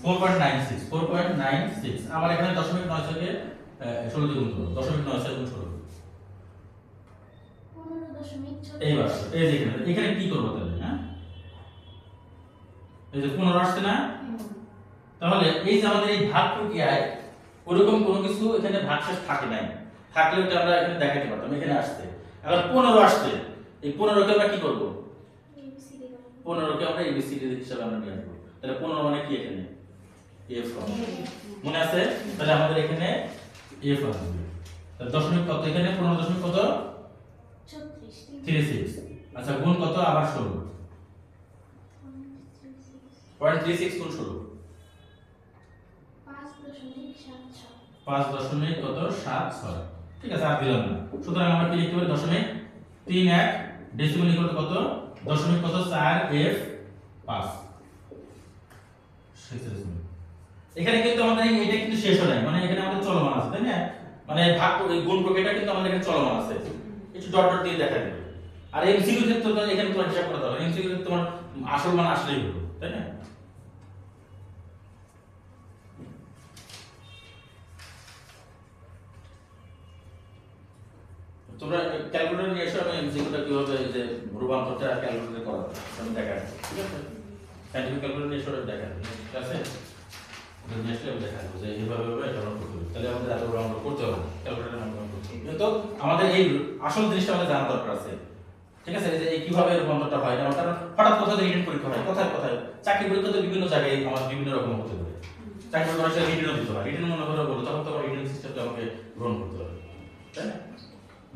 4.96 4.96। আমার এখানে 0.9 থেকে 16 দিয়ে গুণ করব, 0.9 গুণ 16 15.14 এইবার এই যে এখানে কি করব তাহলে? হ্যাঁ, এই যে 15 আসছে না, তাহলে এই যে আমাদের এই ভাগ প্রক্রিয়ায় ওরকম কোনো কিছু এখানে ভাগশেষ থাকে নাই, থাকলে ওটা আমরা এখানে দেখাতে পারতাম, এখানে আসছে। এখন 15 আসছে, এই 15 কে আমরা কি করব? 15 কে আমরা এবিসিডি হিসেবে আমরা নিয়ে আসবো, তাহলে 15 মানে কি এখানে এফ হবে, মনে আছে? তাহলে আমাদের এখানে এফ আসবে, তাহলে দশমিক কত এখানে 15 দশমিক কত 36, আচ্ছা গুণ কত আবার 16 0.36 গুণ 16 5 দশমিক কত 76, ঠিক আছে? আর দিলাম না, সুতরাং আমরা কি লিখতে পারি 0.31 ডেসিমাল ইকুয়াল টু কত দশমিক কত 4 এফ 5। এখানে কিন্তু আমাদের এটা কিন্তু শেষ হয় নাই, মানে এখানে আমাদের চলমান আছে, তাই না? মানে ভাগ গুণ প্রক্রিয়াটা কিন্তু আমাদের এখানে চলমান আছে, একটু ডট ডট দিয়ে দেখা দেবে। আর এমসিকিউ ক্ষেত্রে তো এখানে তোমার হিসাব করতে হবে, এমসিকিউ ক্ষেত্রে তোমার আসল মান আসলেই হলো, তাই না? তোমরা ক্যালকুলেটর নিয়ে এসো, আমি এমসিকিউটা কিভাবে এই যে রূপান্তরটা ক্যালকুলেটরে করা যায় আমি দেখাচ্ছি, ঠিক আছে? সাইন্টিফিক ক্যালকুলেটর নিয়ে এসো দেখাচ্ছি, ঠিক আছে? নিয়ে আসলে আমি দেখাবো যে এইভাবে এটা আমরা করতে হবে, তাহলে আমাদের এত আমরা করতে হবে ক্যালকুলেটর আমরা করতে হবে, কিন্তু আমাদের এই আসল জিনিসটা আমাদের জানা দরকার আছে, ঠিক আছে? যে এই কিভাবে রূপান্তরটা হয়, কারণ হঠাৎ কোথাও রিটেন পরীক্ষা হয়, কোথায় কোথায় চাকরি পরীক্ষা তো বিভিন্ন জায়গায় আমার বিভিন্ন রকম হতে পারে, চাকরি পরীক্ষা রিটেনও দিতে হয়, রিটেন মনে করে বলো তখন তো আমার রিটেন সিস্টেমটা আমাকে গ্রহণ করতে হবে, তাই না?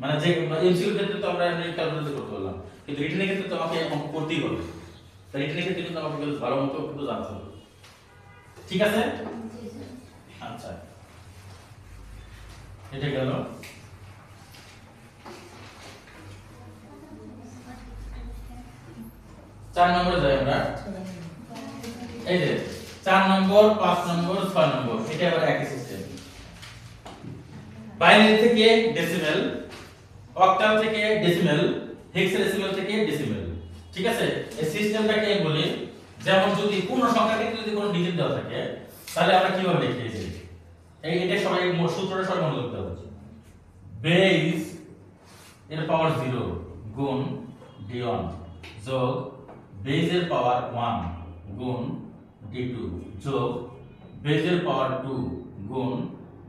মানে যে এমসিকিউ ক্ষেত্রে তো আমরা এমনি ক্যালকুলেট করতে পারলাম, কিন্তু রিটেনের ক্ষেত্রে তো আমাকে অঙ্ক করতেই হবে, তাই রিটেনের ক্ষেত্রে কিন্তু আমাকে ভালো মতো কিন্তু জানতে হবে, ঠিক আছে? আচ্ছা এটা গেল। 4 নম্বরে যাই আমরা, এই যে 4 নম্বর 5 নম্বর 6 নম্বর এটা আবার একই সিস্টেম বাইনারি থেকে ডেসিমেল অক্টাল থেকে ডেসিমেল হেক্সাডেসিমেল থেকে ডেসিমেল ঠিক আছে এই সিস্টেমটাকে বলি যেমন যদি পূর্ণ সংখ্যার ক্ষেত্রে যদি কোনো ডিজিট দেওয়া থাকে তাহলে আমরা কিভাবে লিখেছি এটা সবাই সূত্রটা সবাই মনে রাখতে হবে বেস এর পাওয়ার 0 গুণ d1 যোগ বেস এর পাওয়ার 1 গুণ d2 যোগ বেস এর পাওয়ার 2 গুণ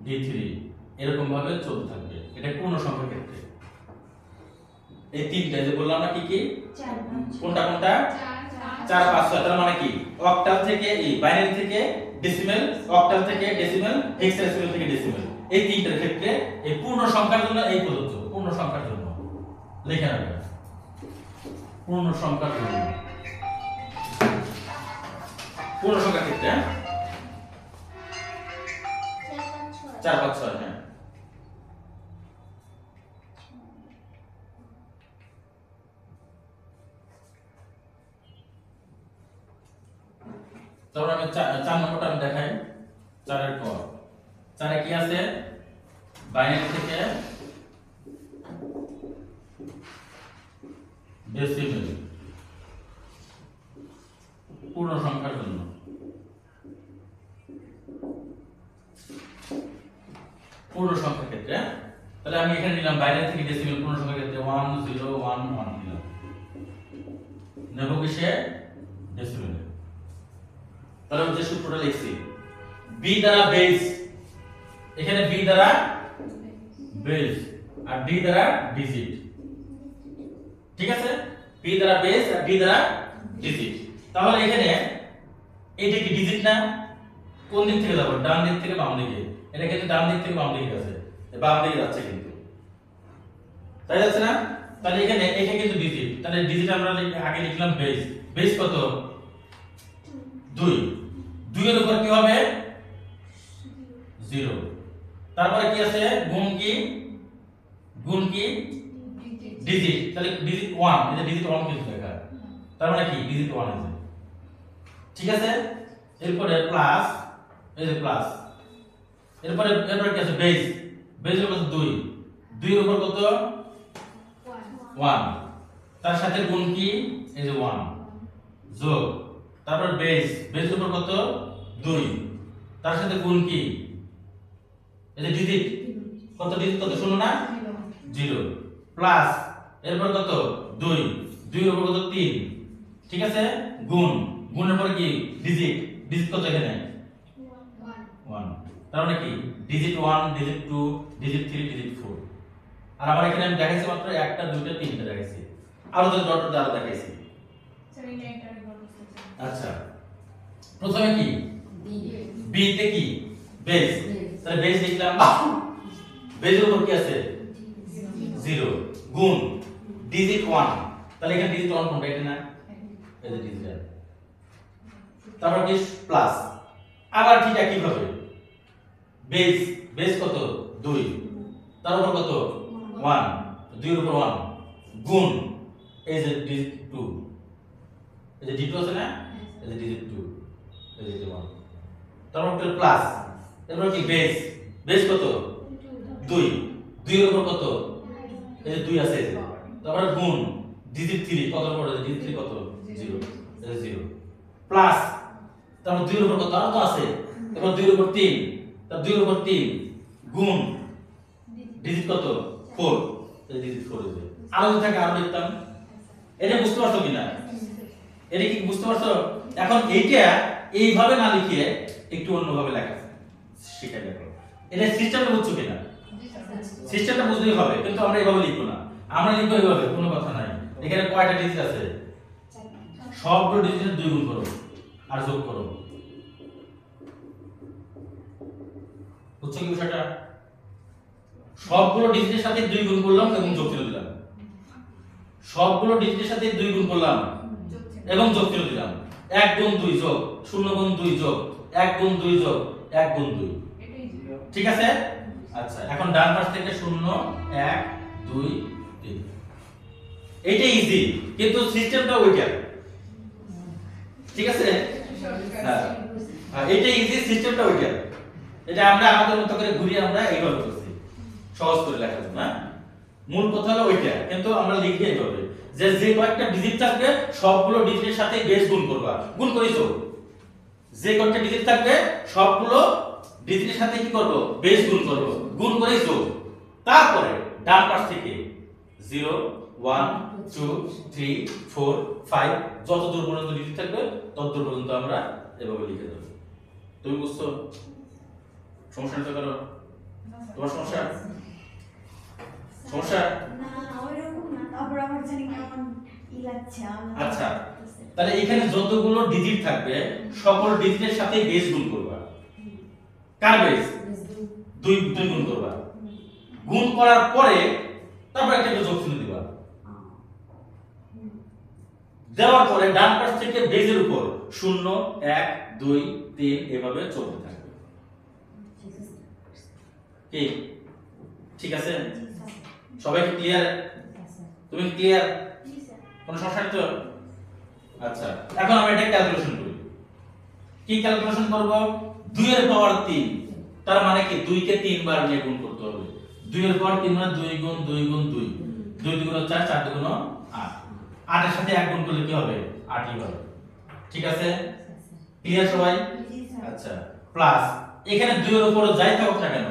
d3 এরকম ভাবে চলতে থাকবে এটা পূর্ণ সংখ্যার ক্ষেত্রে এই তিনটা যে বললাম না কি কি কোনটা কোনটা 4 5 6 তার মানে কি অক্টাল থেকে এই বাইনারি থেকে ডেসিমেল অক্টাল থেকে ডেসিমেল হেক্সাডেসিমেল থেকে ডেসিমেল এই তিনটার ক্ষেত্রে এই পূর্ণ সংখ্যার জন্য এই প্রযোজ্য পূর্ণ সংখ্যার জন্য লেখা রাখবেন পূর্ণ সংখ্যার জন্য পূর্ণ সংখ্যার ক্ষেত্রে 4 5 6 হ্যাঁ তারপর আমি 4 নম্বরটা আমি দেখাই 4 এর পর 4 এ কি আছে বাইনারি থেকে ডেসিমেল পূর্ণ সংখ্যার জন্য পূর্ণ সংখ্যার ক্ষেত্রে তাহলে আমি এখানে নিলাম বাইনারি থেকে ডেসিমেল পূর্ণ সংখ্যার ক্ষেত্রে 1 0 1 1 নিলাম নেব কিসে ডেসিমেল তাহলে যে সূত্রটা লিখছি b দ্বারা বেস এখানে b দ্বারা বেস আর d দ্বারা ডিজিট ঠিক আছে b দ্বারা বেস আর d দ্বারা ডিজিট তাহলে এখানে এইটা কি ডিজিট না কোন দিক থেকে যাব ডান দিক থেকে বাম দিকে এটা কিন্তু ডান দিক থেকে বাম দিকে আছে বাম দিকে যাচ্ছে কিন্তু তাই যাচ্ছে না তাহলে এখানে এটা কিন্তু ডিজিট তাহলে ডিজিট আমরা আগে লিখলাম বেস বেস কত 2 2 এর উপর কি হবে 0 তারপরে কি আছে গুণ কি ডিজিট তাহলে ডিজিট 1 এটা ডিজিট 1 কিছু লেখা তার মানে কি ডিজিট 1 আছে ঠিক আছে এরপরে প্লাস এই যে প্লাস এরপরে কি আছে বেস বেস এর কত 2 2 এর উপর কত 1 তার সাথে গুণ কি এই যে 1 যোগ তারপর বেস বেস উপর কত 2 তার সাথে গুণ কি এই যে ডিজিট কত শূন্য না 0 প্লাস এরপর কত 2 2 এর উপর কত 3 ঠিক আছে গুণের পরে কি ডিজিট কত এখানে 1 তার মানে কি ডিজিট 1 ডিজিট 2 ডিজিট 3 ডিজিট 4 আর আমার এখানে আমি দেখাইছি মাত্র একটা দুইটা তিনটা দেখাইছি আরো তো ডট দ্বারা দেখাইছি আচ্ছা প্রথমে কি b তে কি বেস তাহলে বেস লিখলাম বেসের উপর কি আছে 0 গুণ ডিজিট 1 তাহলে এখানে ডিজিট 1 কোনটা এটা না এই যে ডিজিট তারপর কি প্লাস আবার ঠিক একই ভাবে বেস কত 2 তার উপর কত 1 2 এর উপর 1 গুণ এই যে ডিজিট 2 এই যে d2 আছে না এই যে ডিজিট 2 এই যে 1 তারপর প্লাস এরপর কি বেস কত 2 এর উপর কত এই যে 2 আছে তারপর গুণ ডিজিট 3 কত পড়ে ডিজিট 3 কত 0 এই যে 0 প্লাস তারপর 2 এর উপর কত আর তো আছে তারপর 2 এর উপর 3 তারপর 2 এর উপর 3 গুণ ডিজিট কত 4 এই ডিজিট 4 আছে আরো যদি থাকে আরো লিখতাম এটা বুঝতে পারছো কিনা এটা কি বুঝতে পারছো এখন এইটা এইভাবে না লিখে একটু অন্যভাবে লেখা শিখে দেখো এটা সিস্টেমটা বুঝছো কিনা সিস্টেমটা বুঝলেই হবে কিন্তু আমরা এইভাবে লিখবো না আমরা লিখবো এইভাবে কোনো কথা নাই এখানে কয়টা ডিজিট আছে সবগুলো ডিজিটের 2 গুণ করো আর যোগ করো বুঝছো কি বিষয়টা সবগুলো ডিজিটের সাথে 2 গুণ করলাম এবং যোগ চিহ্ন দিলাম সবগুলো ডিজিটের সাথে 2 গুণ করলাম এবং যোগ চিহ্ন দিলাম 1 গুণ 2 যোগ 0 গুণ 2 যোগ 1 গুণ 2 যোগ 1 গুণ 2 ঠিক আছে আচ্ছা এখন ডান পাশ থেকে 0 1 2 3 এইটা ইজি কিন্তু সিস্টেমটা ওইটা ঠিক আছে হ্যাঁ এটা ইজি, সিস্টেমটা ওইটা। এটা আমরা আমাদের মতো করে ঘুরিয়ে আমরা এইভাবে করছি সহজ করে লেখার জন্য। মূল কথা হলো ওইটা, কিন্তু আমরা লিখি এইভাবে যে যে কয়েকটা ডিজিট থাকবে সবগুলো ডিজিটের সাথে বেস গুণ করবা, গুণ করেছো। যে কয়েকটা ডিজিট থাকবে সবগুলো ডিজিটের সাথে কি করব, বেস গুণ করব, গুণ করেছো। তারপরে ডান পাশ থেকে 0 1 2 3 4 5 যত দূর পর্যন্ত ডিজিট থাকবে তত দূর পর্যন্ত আমরা এভাবে লিখে দেব। তুমি বুঝছো? সমস্যা তো করো, তোমার সমস্যা সমস্যা না ওইরকম না, তারপর আমার জানি কেমন ই লাগছে আমার। আচ্ছা, তাহলে এখানে যতগুলো ডিজিট থাকবে সকল ডিজিটের সাথে বেস গুণ করবা। কার বেস? 2 গুণ করবা। গুণ করার পরে তারপর একটা যোগ চিহ্ন দিবা। দেওয়ার পরে ডান পাশ থেকে বেজের উপর 0 1 2 3 এভাবে চলতে থাকবে। কি ঠিক আছে? সবাই কি ক্লিয়ার? তুমি ক্লিয়ার? জি স্যার। কোনো সমস্যা নেই তো? আচ্ছা, এখন আমরা এটা ক্যালকুলেশন করি। কি ক্যালকুলেশন করব? 2 এর পাওয়ার 3, তার মানে কি 2 কে 3 বার নিয়ে গুণ করতে হবে। 2 এর পাওয়ার 3 মানে 2 গুণ 2 গুণ 2, 2 গুণ 4, 4 গুণ 8, 8 এর সাথে 1 গুণ করলে কি হবে? 8ই হবে। ঠিক আছে? ক্লিয়ার সবাই? জি স্যার। আচ্ছা, প্লাস এখানে 2 এর উপরে যাই থাকুক না কেন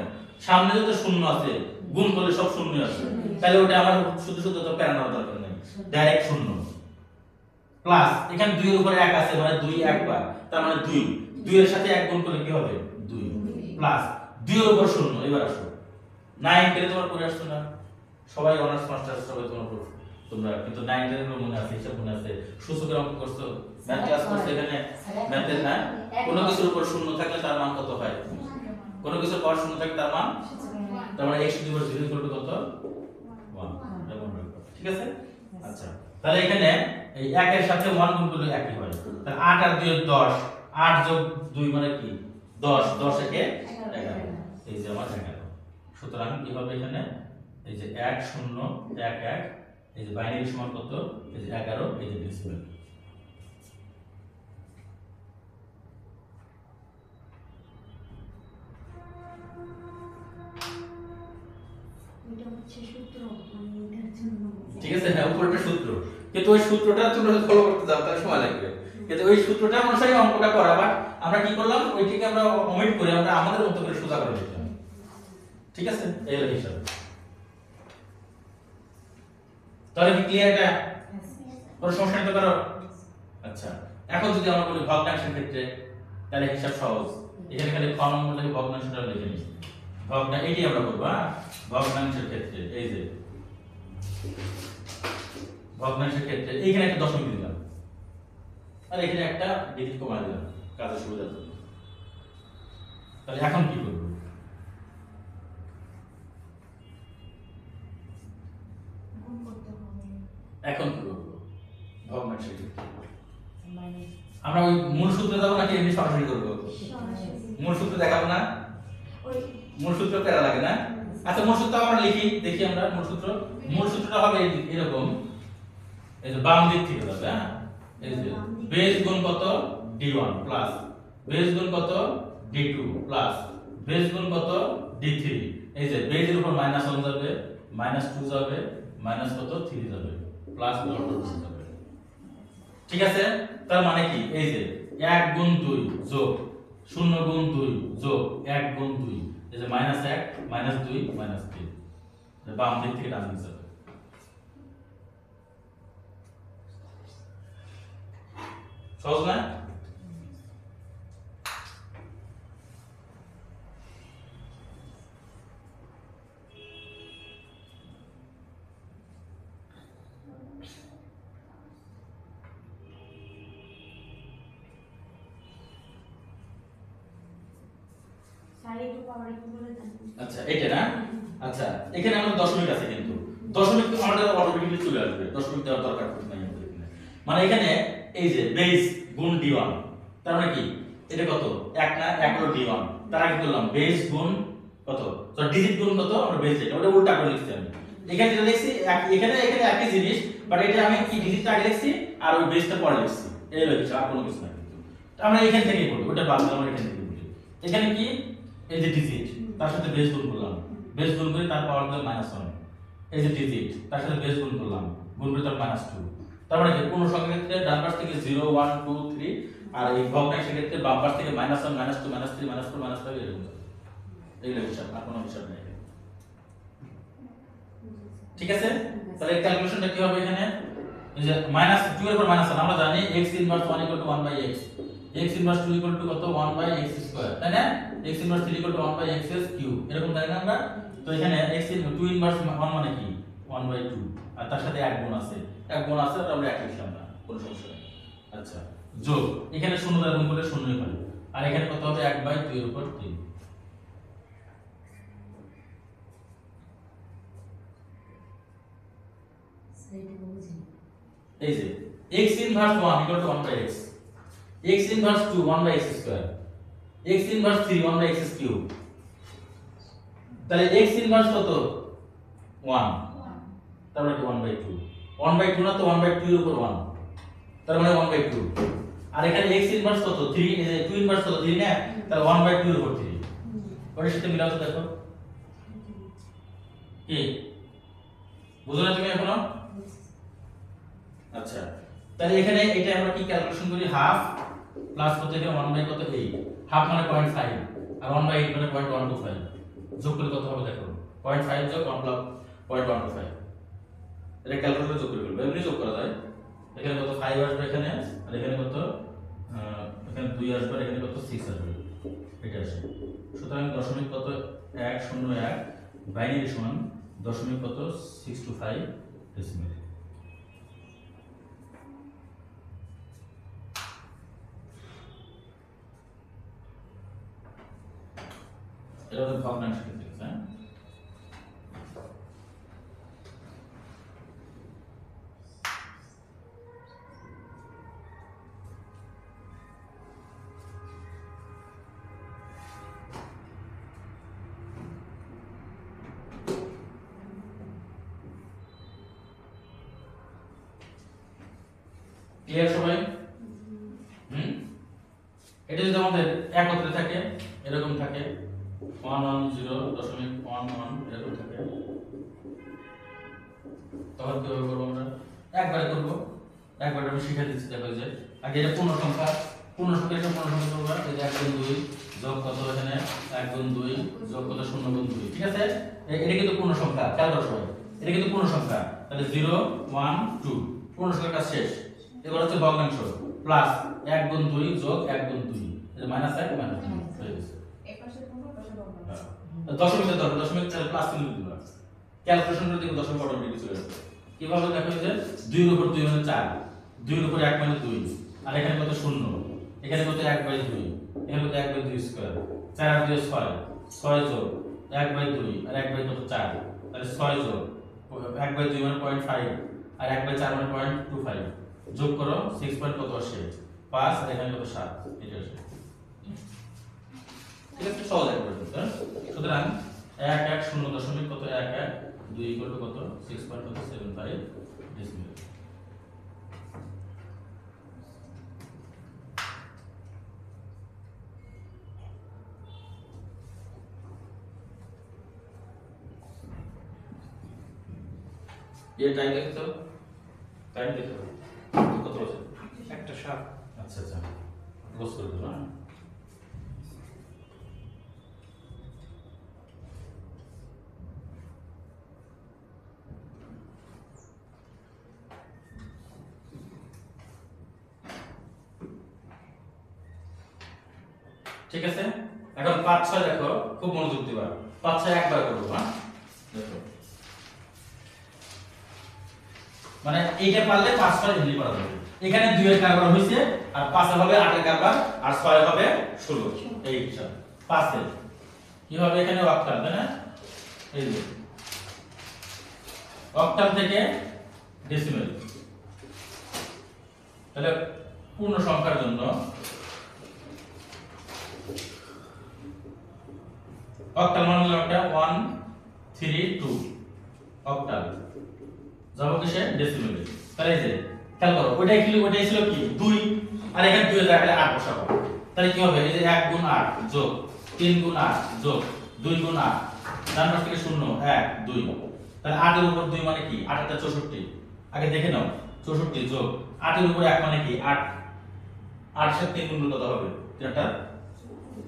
সামনে যত শূন্য আছে গুণ করলে সব শূন্য আসবে, তাহলে ওটা আমার শুধু শুধু তো প্যারা নেওয়ার দরকার নেই, ডাইরেক্ট শূন্য। প্লাস এখানে 2 এর উপরে 1 আছে মানে 2 একবার, তার মানে 2, 2 এর সাথে 1 গুণ করলে কি হবে? 2 প্লাস 2 এর উপর শূন্য। এবার আসো 9 পেলে তোমার পড়ে আসছো না? সবাই অনার্স মাস্টার সবাই তোমরা কিন্তু 9 এর মনে আছে, হিসাব মনে আছে, সূচকের অঙ্ক করছো, ম্যাথ ক্লাস করছো। এখানে ম্যাথে না কোনো কিছুর উপর শূন্য থাকলে তার মান কত হয়? কোনো কিছুর পর শূন্য থাকলে তার মান, তার মানে x to the power 0 equal to কত? 1। ঠিক আছে? আচ্ছা, তাহলে এখানে এই 1 এর সাথে 1 গুণ করলে একই হয়। তাহলে 8 আর 2 10, 8 যোগ 2 মানে কি? 10, 10 একে 11, এই যে আমার 11। সুতরাং কি হবে এখানে? এই যে 1 0 1 1, এই যে বাইনারি সমান কত? এই যে 11, এই যে ডেসিমেল। এটা হচ্ছে সূত্র, মানে এটার জন্য। ঠিক আছে? হ্যাঁ, উপরটা সূত্র, কিন্তু ওই সূত্রটা তোমরা ফলো করতে যাও তাহলে সময় লাগবে। কিন্তু ওই সূত্রটা অনুসারে অঙ্কটা করা, বাট আমরা কি করলাম ওইটাকে আমরা ওমিট করে আমরা আমাদের মতো করে সোজা করে দিলাম। ঠিক আছে? এই হলো হিসাব। তাহলে কি ক্লিয়ার এটা? কোনো সমস্যা নেই তো কারো? আচ্ছা, এখন যদি আমরা বলি ভগ্নাংশের ক্ষেত্রে, তাহলে হিসাব সহজ। এখানে খালি খ নম্বর থেকে ভগ্নাংশটা লিখে নিই। এটি আমরা করব। ভগ্নাংশের ক্ষেত্রে এই যে ভগ্নাংশের ক্ষেত্রে এইখানে একটা দশমিক দিলাম আর এখানে একটা ডিজিট কমা দিলাম কাজের সুবিধার জন্য। তাহলে এখন কি করব? গুণ করতে হবে। এখন কি করব? ভগ্নাংশের ক্ষেত্রে আমরা ওই মূল সূত্রে যাব নাকি এমনি সরাসরি করব? মূল সূত্র দেখাবো না? ওই মূল সূত্র পেরা লাগে না? আচ্ছা, মূল সূত্র আমরা লিখি, দেখি আমরা মূল সূত্রটা হবে এরকম। এই যে বাম দিক থেকে যাবে। হ্যাঁ, এই যে বেস গুণ কত? d1 প্লাস বেস গুণ কত? d2 প্লাস বেস গুণ কত? d3। এই যে বেসের উপর -1 যাবে, -2 যাবে, মাইনাস কত? 3 যাবে, প্লাস ডট ডট যাবে। ঠিক আছে? তার মানে কি? এই যে 1 গুণ 2 যোগ 0 গুণ 2 যোগ 1 গুণ 2, এই যে -1 -2 -3, বাম দিক থেকে ডান দিকে যাবে। সহজ না? স্যার একটু পাওয়ার একটু বলে দেন। আচ্ছা, এটা না? আচ্ছা, এখানে আমাদের দশমিক আছে, কিন্তু দশমিক তো আমাদের অটোমেটিক্যালি চলে আসবে, দশমিক দেওয়ার দরকার নাই আমাদের এখানে। মানে এখানে এই যে বেস গুণ d1, তার মানে কি? এটা কত? 1 না? 1 হলো d1, তার আগে করলাম বেস গুণ কত? তো ডিজিট গুণ কত? আমরা বেস এটা ওটা উল্টা করে লিখছি আমি। এখানে যেটা লিখছি এখানে একই জিনিস, বাট এটা আমি কি ডিজিটটা আগে লিখছি আর ওই বেসটা পরে লিখছি। এই হলো কিছু, আর কোনো কিছু না। কিন্তু আমরা এখান থেকেই বলি, ওটা বাদ দিলাম, আমরা এখান থেকে বলি। এখানে কি এই যে ডিজিট তার সাথে বেস গুণ করলাম, বেস গুণ করে তার পাওয়ার দিলাম -1, এই যে ডিজিট তার সাথে বেস গুণ করলাম, গুণ করে তার -2। তার মানে কি পূর্ণ সংখ্যার ক্ষেত্রে ডান পাশ থেকে 0 1 2 3 আর এই ভগ্নাংশের ক্ষেত্রে বাম পাশ থেকে -1 -2 -3 -4 -5 এরকম যাবে। এইগুলো হিসাব, আর কোনো হিসাব নেই। ঠিক আছে, তাহলে এই ক্যালকুলেশনটা কি হবে এখানে? এই যে -2 এর উপর -1 আমরা জানি x inverse 1 1/x, x inverse 2 কত 1/x স্কয়ার, তাই না? x ইনভার্স 3 1/x কিউব, এরকম জানি না আমরা। তো এখানে x 2 ইনভার্স 1 মানে কি 1/2, আর তার সাথে এক গুণ আছে, এক গুণ আছে, আর আমরা এক লিখলাম না, কোনো সমস্যা নেই। আচ্ছা, যোগ এখানে 0 দ্বারা গুণ করলে 0ই হয়, আর এখানে কত হবে 1/2 এর উপর 3। এই যে x inverse 1 1/x, x inverse 2 1/x square, x inverse 3 1/x cube. তাহলে x ইনভার্স কত 1, তারপরে কি 1/2, 1/2 না তো 1/2 এর উপর 1, তার মানে 1/2। আর এখানে x ইনভার্স কত 3, এই যে 2 ইনভার্স কত 3 না, তাহলে 1/2 এর উপর 3। ওর সাথে মিলাও তো দেখো কি বুঝো না তুমি এখনো? আচ্ছা, তাহলে এখানে এটা আমরা কি ক্যালকুলেশন করি, হাফ প্লাস কত এখানে 1/, কত 8, হাফ মানে 0.5 আর 1/8 মানে 0.125, যোগ করলে কত হবে দেখো, 0.5 যোগ 1 প্লাস 0.125, এটা ক্যালকুলেটরে যোগ করে ফেলবো, এমনি যোগ করা যায়। এখানে কত 5 আসবে এখানে, আর এখানে কত এখানে 2 আসবে, আর এখানে কত 6 আসবে, এটা আসে। সুতরাং দশমিক কত 101 বাইনারি সমান দশমিক কত 625 ডেসিমেল। এটা হলো ভগ্নাংশ ক্ষেত্রে, হ্যাঁ? ক্লিয়ার সবাই? এটা যদি আমাদের একত্রে থাকে, এরকম থাকে 110.11 এরকম থাকে, তখন কিভাবে করবো আমরা? একবারে করবো, একবারে আমি শিখিয়ে দিচ্ছি। দেখো যে আগে এটা পূর্ণ সংখ্যা, পূর্ণ সংখ্যা এটা পূর্ণ সংখ্যা করবো, এই যে 1 গুণ 2 যোগ কত এখানে 1 গুণ 2 যোগ কত 0 গুণ 2, ঠিক আছে? এটা কিন্তু পূর্ণ সংখ্যা, খেয়াল করো সবাই, এটা কিন্তু পূর্ণ সংখ্যা। তাহলে 0 1 2 পূর্ণ সংখ্যার কাজ শেষ। এবার হচ্ছে ভগ্নাংশ, প্লাস 1 গুণ 2 যোগ 1 গুণ 2, এটা -1 -2 হয়ে গেছে। দশমিক ধরো, দশমিক প্লাস চিহ্ন দিবা, ক্যালকুলেশন করে দেখো দশমিক অটোমেটিক চলে আসবে। কিভাবে দেখো যে 2 এর উপর 2 মানে 4, 2 এর উপর 1 মানে 2, আর এখানে কত 0, এখানে কত 1/2, এখানে কত 1/2 স্কয়ার, 4 আর 2 6, 6 যোগ 1/2 আর 1/2 কত 4, তাহলে 6 যোগ 1/2 মানে 0.5 আর 1/4 মানে 0.25, যোগ করো 6 পয়েন্ট কত আসে 5, আর এখানে কত 7, এটা আসে। ঠিক আছে, সহজ একবার করতে। সুতরাং 1 1 0 দশমিক কত 1 1 2 ইকুয়াল টু কত 6.75 ডেসিমেল। ये टाइम देखो तो टाइम देखो কত আছে? একটা 7। আচ্ছা আচ্ছা, ক্লোজ করে দাও। ঠিক আছে, এখন 5 6 দেখো, খুব মনোযোগ দিবা। 5 6 একবার করব, হ্যাঁ দেখো, মানে এইটা পারলে 5 6 এমনি করা যাবে। এখানে 2 এর কারবার হইছে, আর 5 এর হবে 8 এর কারবার, আর 6 এর হবে 16, এই হিসাব। 5 এর কি হবে এখানে অক্টাল, তাই না? এই যে অক্টাল থেকে ডেসিমেল, তাহলে পূর্ণ সংখ্যার জন্য অক্টাল মানে হলো একটা 1 3 2 অক্টাল, যাব কিসে ডেসিমেলে। তাহলে এই যে খেয়াল করো, ওইটাই ছিল কি 2, আর এখানে 2 এর জায়গায় 8 বসাবো, তাহলে কি হবে? এই যে 1 গুণ 8 যোগ 3 গুণ 8 যোগ 2 গুণ 8, ডান পাশ থেকে 0 1 2, তাহলে 8 এর উপর 2 মানে কি? 8 এটা 64, আগে দেখে নাও। 64 যোগ 8 এর উপর 1 মানে কি? 8, 8 সাথে 3 গুণ কত হবে? 3টা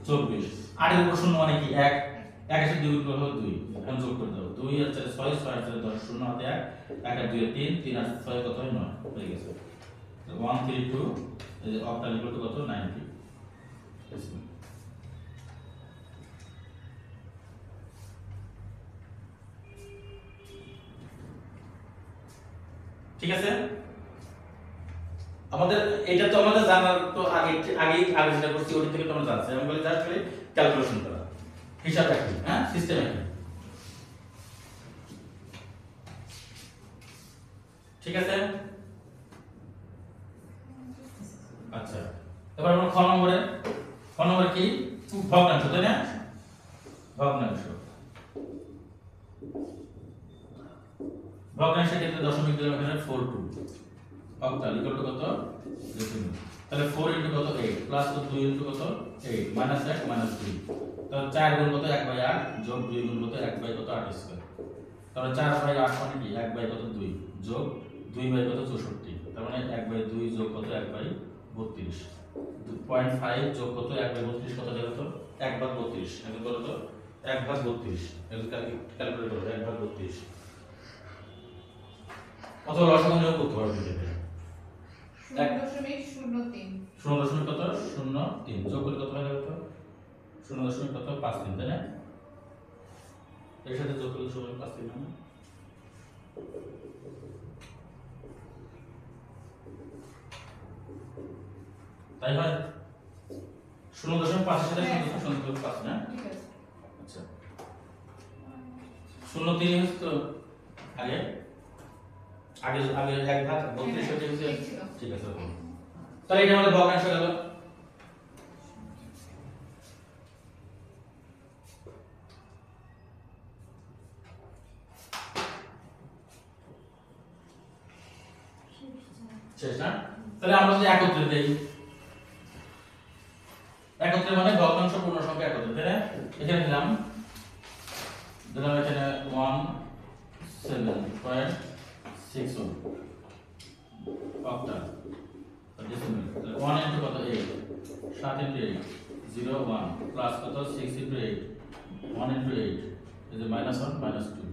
24, 8 এর উপর 0 মানে কি? 1, 1 এর সাথে 2 গুণ হবে 2, এখন যোগ করে দাও। 2 আর 4 6, 6 আর 4 10, 0 হাতে 1, 1 আর 2 3, 3 আর 6 কত হয়? 9 হয়ে গেছে। 132 এই যে অক্টাল ইকুয়াল টু কত? 90 ডেসিমেল। ঠিক আছে, আমাদের এটা তো আমাদের জানার তো আগে যেটা করছি ওটা থেকে তোমরা জানছো, আমি বলি জাস্ট খালি ক্যালকুলেশন করা, হিসাব রাখি, হ্যাঁ, সিস্টেম রাখি। ঠিক আছে, আচ্ছা এবার আমরা খ নম্বরে কি? ভগ্নাংশ, তাই না? ভগ্নাংশের ক্ষেত্রে দশমিক দিলাম এখানে 42, অক্টাল ইকুয়াল টু কত? ডেসিমেল। তাহলে 4 ইনটু কত? 8 প্লাস 2 ইনটু কত? 8 মাইনাস 1 মাইনাস 2, তাহলে 4 গুণ কত? 1/8 যোগ 2 গুণ কত? 1/8 স্কয়ার, তাহলে 4/8 মানে কি? 1/2 যোগ 2 কত? 64, তার মানে 1/2 যোগ কত? 1/32, 0.5 যোগ কত? 1/32 কত দেবে তো? 1/32, এখন বলো তো 1/32, এখন ক্যালকুলেট করো 1/32 অথবা লসাগু নিয়োগ করতে পারবে। 0.03 0 কত? 0.3 যোগ করলে কত হয় দেখো তো? 0 কত? 53, তাই না? এর সাথে যোগ করলে 0.53 হবে, তাই হয় 0.5 এর সাথে 0.5 না? ঠিক আছে। আচ্ছা 0.3 হচ্ছে তো আগে আগে আগে 1/32 হচ্ছে, ঠিক আছে। তাহলে এটা আমাদের ভগ্নাংশ গেল। শেষ না? তাহলে আমরা যদি একত্রে দেই, একত্রে মানে ভগ্নাংশ পূর্ণ সংখ্যা একত্রে, তাই না? এখানে দিলাম এখানে 17.61 অক্টাল ডেসিমেল। 1 ইনটু কত? 8, 7 ইনটু 8 0 1 প্লাস কত? 6 ইনটু 8 1 ইনটু 8 এই যে -1 -2,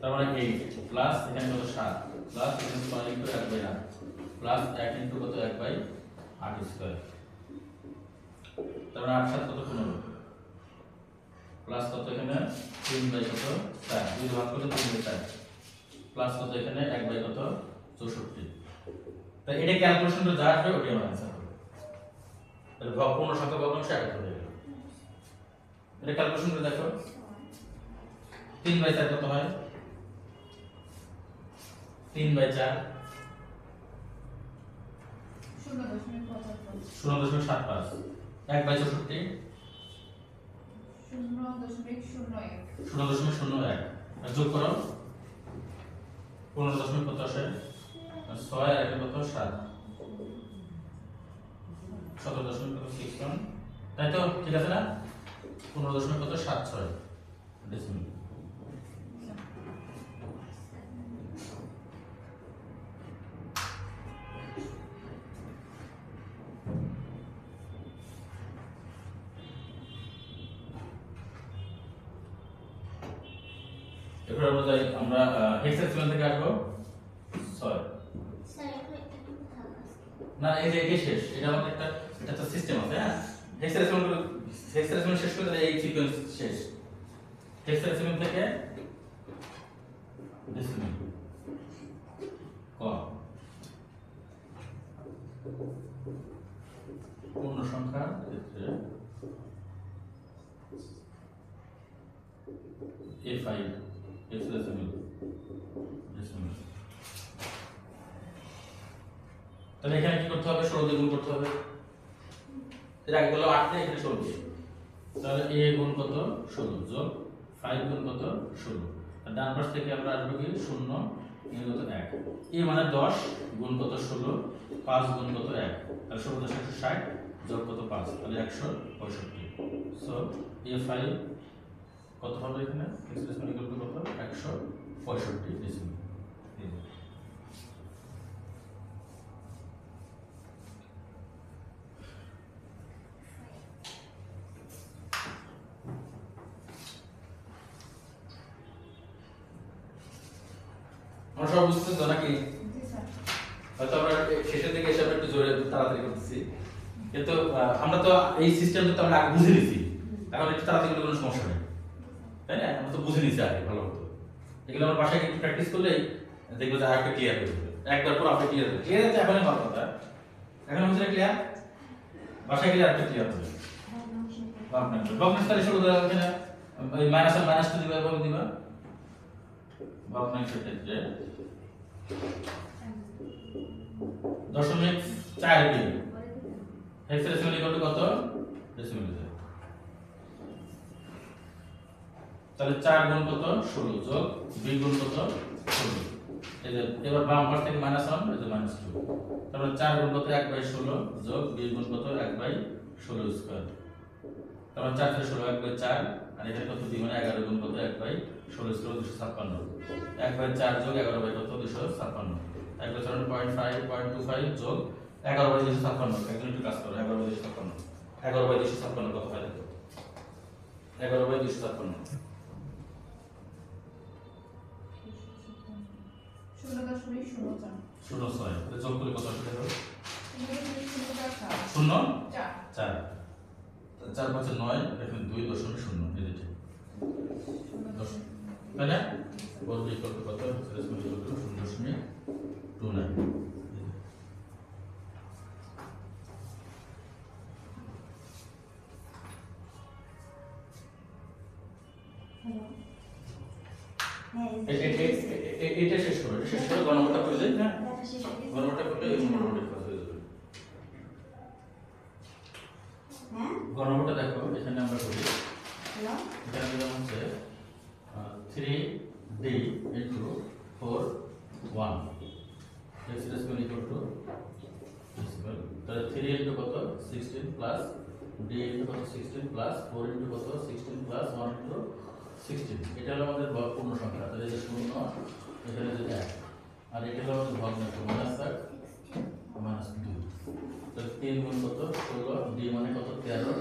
তার মানে 8 প্লাস এখানে কত? 7 প্লাস এখানে 6 ইনটু 1/8 প্লাস 1 ইনটু কত? 1/8 স্কয়ার, তার মানে 8 7 কত? 15 প্লাস কত? এখানে 3/কত? 4, 2 ভাগ করলে 3/4 প্লাস কত? এখানে 1/কত? 64, তাই এটা ক্যালকুলেশন করে যা আসবে ওটাই আমার आंसर হবে। তাহলে পূর্ণ সংখ্যা ভগ্নাংশ একত্রে হয়ে গেল। এটা ক্যালকুলেশন করে দেখো 3/4 কত হয়? 3/4 0.75 0.75, 1/64 0.01 0.01, আর যোগ করো 15 কত আসে? 6 আর 1 কত? 7, 17.61, তাই তো? ঠিক আছে না? 15.76 ডেসিমেল। এরপর আমরা হেক্সাডেসিমাল থেকে আসবো 6। স্যার একটু থাক আজকে। না এই যে এটা শেষ, এটা আমাদের এটা তো সিস্টেম আছে, হ্যাঁ। হেক্সাডেসিমাল শেষ করে এই সিকোয়েন্স শেষ। হেক্সাডেসিমাল থেকে ডেসিমেল ক পূর্ণ সংখ্যার ক্ষেত্রে A5 হেক্সাডেসিমাল ডেসিমেল। তাহলে এখানে কি করতে হবে? 16 দিয়ে গুণ করতে হবে। এর আগে বললাম 8 দিয়ে, এখানে 16 দিয়ে। তাহলে a গুণ কত? 16 যোগ 5 গুণ কত? 16। আর ডান পাশ থেকে আমরা আসবো কি 0 এখানে কত 1 a মানে 10 গুণ কত 16 5 গুণ কত 1 তাহলে 16 10 160 যোগ কত 5 তাহলে 165 সো a5 কত হবে এখানে এক্সপ্রেশন ইকুয়াল টু কত 165 ডেসিমেল। আমরা সব বুঝতেছি তো নাকি? জি স্যার। হয়তো আমরা শেষের দিকে এসে আমরা একটু জোরে তাড়াতাড়ি করতেছি, কিন্তু আমরা তো এই সিস্টেমটা তো আমরা আগে বুঝে নিছি, এখন একটু তাড়াতাড়ি করলে কোনো সমস্যা নেই, তাই না? আমরা তো বুঝে নিছি আগে ভালো মতো। এগুলো আমরা বাসায় একটু প্র্যাকটিস করলে দেখবো যে আরেকটা ক্লিয়ার হয়ে যাবে, একবার পুরো আপনি ক্লিয়ার হবে। ক্লিয়ার হচ্ছে এখনই ভালো কথা, এখন হচ্ছে ক্লিয়ার, বাসায় গেলে আরেকটা ক্লিয়ার হবে। ভগ্নাংশ শুরু করা হচ্ছে না, ওই মাইনাস আর মাইনাস টু দিবা এবং দিবা ভগ্নাংশের ক্ষেত্রে 0.4 দিয়ে হেক্সাডেসিমাল ইকুয়াল টু কত ডেসিমেল দিয়ে, তাহলে 4 গুণ কত 16 যোগ 2 গুণ কত 16, এই যে এবার বাম পাশ থেকে -1 এই যে -2, তারপর 4 গুণ কত 1/16 যোগ 2 গুণ কত 1/16 স্কয়ার, তারপর 4 থেকে 16 1/4 আর এখানে কত 2 মানে 11 গুণ কত 1/16 স্কয়ার 256, 1/4 যোগ 11 কত 256, 1/4 0.5 যোগ 11/256, একজন একটু কাজ করো 11/256, 11/256 কত হয় দেখো 11/256 0.04 06, এটা যোগ করলে কত আসবে দেখো 0.04 শূন্য 4 4 4 5 9 এখানে 2.0 এই যে তাই না বলবি কত কত রেসপন্স কত 0.29 এটা শেষ করো, এটা শেষ করে গণনাটা করে দেই না, গণনাটা করলে এই মোটামুটি কাজ হয়ে যাবে। গণনাটা দেখো এখানে আমরা করি, এখানে দিলাম হচ্ছে 3d into 4 1 x decimal equal to decimal, তাহলে 3 into কত 16 plus d into কত 16 plus 4 into কত 16 plus 1 into 16, এটা হলো আমাদের পূর্ণ সংখ্যা, তাহলে যে 0 এখানে যে 1 আর এটা হলো আমাদের ভগ্নাংশ -8 -2, তাহলে 3 গুণ কত 16 d মানে কত 13,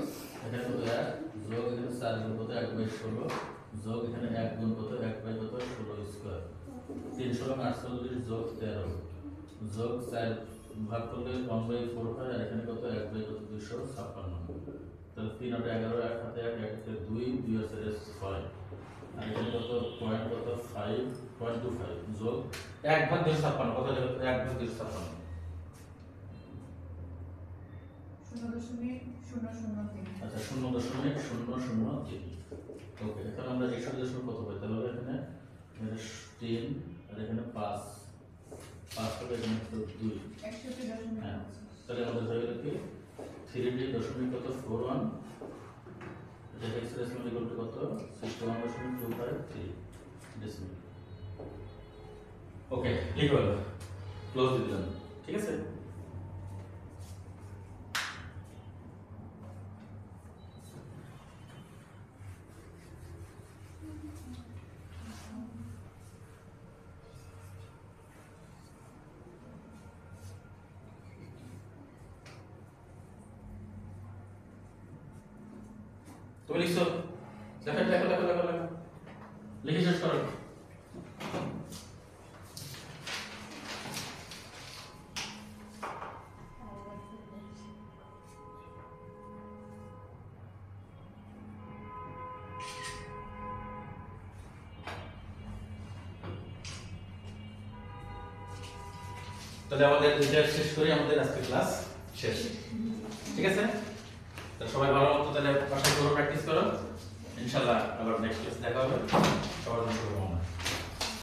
এখানে কত 1 যোগ এখানে 4 গুণ কত 1/16 যোগ এখানে 1 গুণ কত 1/16 স্কয়ার, 348 যোগ 13 যোগ 4 ভাগ করলে 1/4 হয় আর এখানে কত 1/256, তাহলে 3 আর 11 1 হাতে 1 1 তে 2 2 আছে 6 আর এখানে কত পয়েন্ট কত 5.25 যোগ 1/256 কত হলো 1/256 0.003 আচ্ছা 0.003 ওকে, এখন আমরা এই সব দশমিক কত পাই তাহলে এখানে 3 আর এখানে 5 হবে এখানে 2, হ্যাঁ তাহলে আমাদের হয়ে গেল কি 3d দশমিক কত 41, এটা এক্সপ্রেশন ইকুয়াল টু কত 61.253 ডেসিমেল। ওকে লিখো এবার ক্লোজ দিলাম, ঠিক আছে। তুমি লিখছো লেখো লেখো লেখো লেখো লেখো লিখে শেষ করো। তাহলে আমাদের এটা শেষ করি, আমাদের আজকে ক্লাস শেষ, ঠিক আছে। তো সবাই ভালো মতো তাহলে বাসায় প্র্যাকটিস করো, ইনশাআল্লাহ আবার নেক্সট ক্লাস দেখা হবে। সবার জন্য শুভকামনা।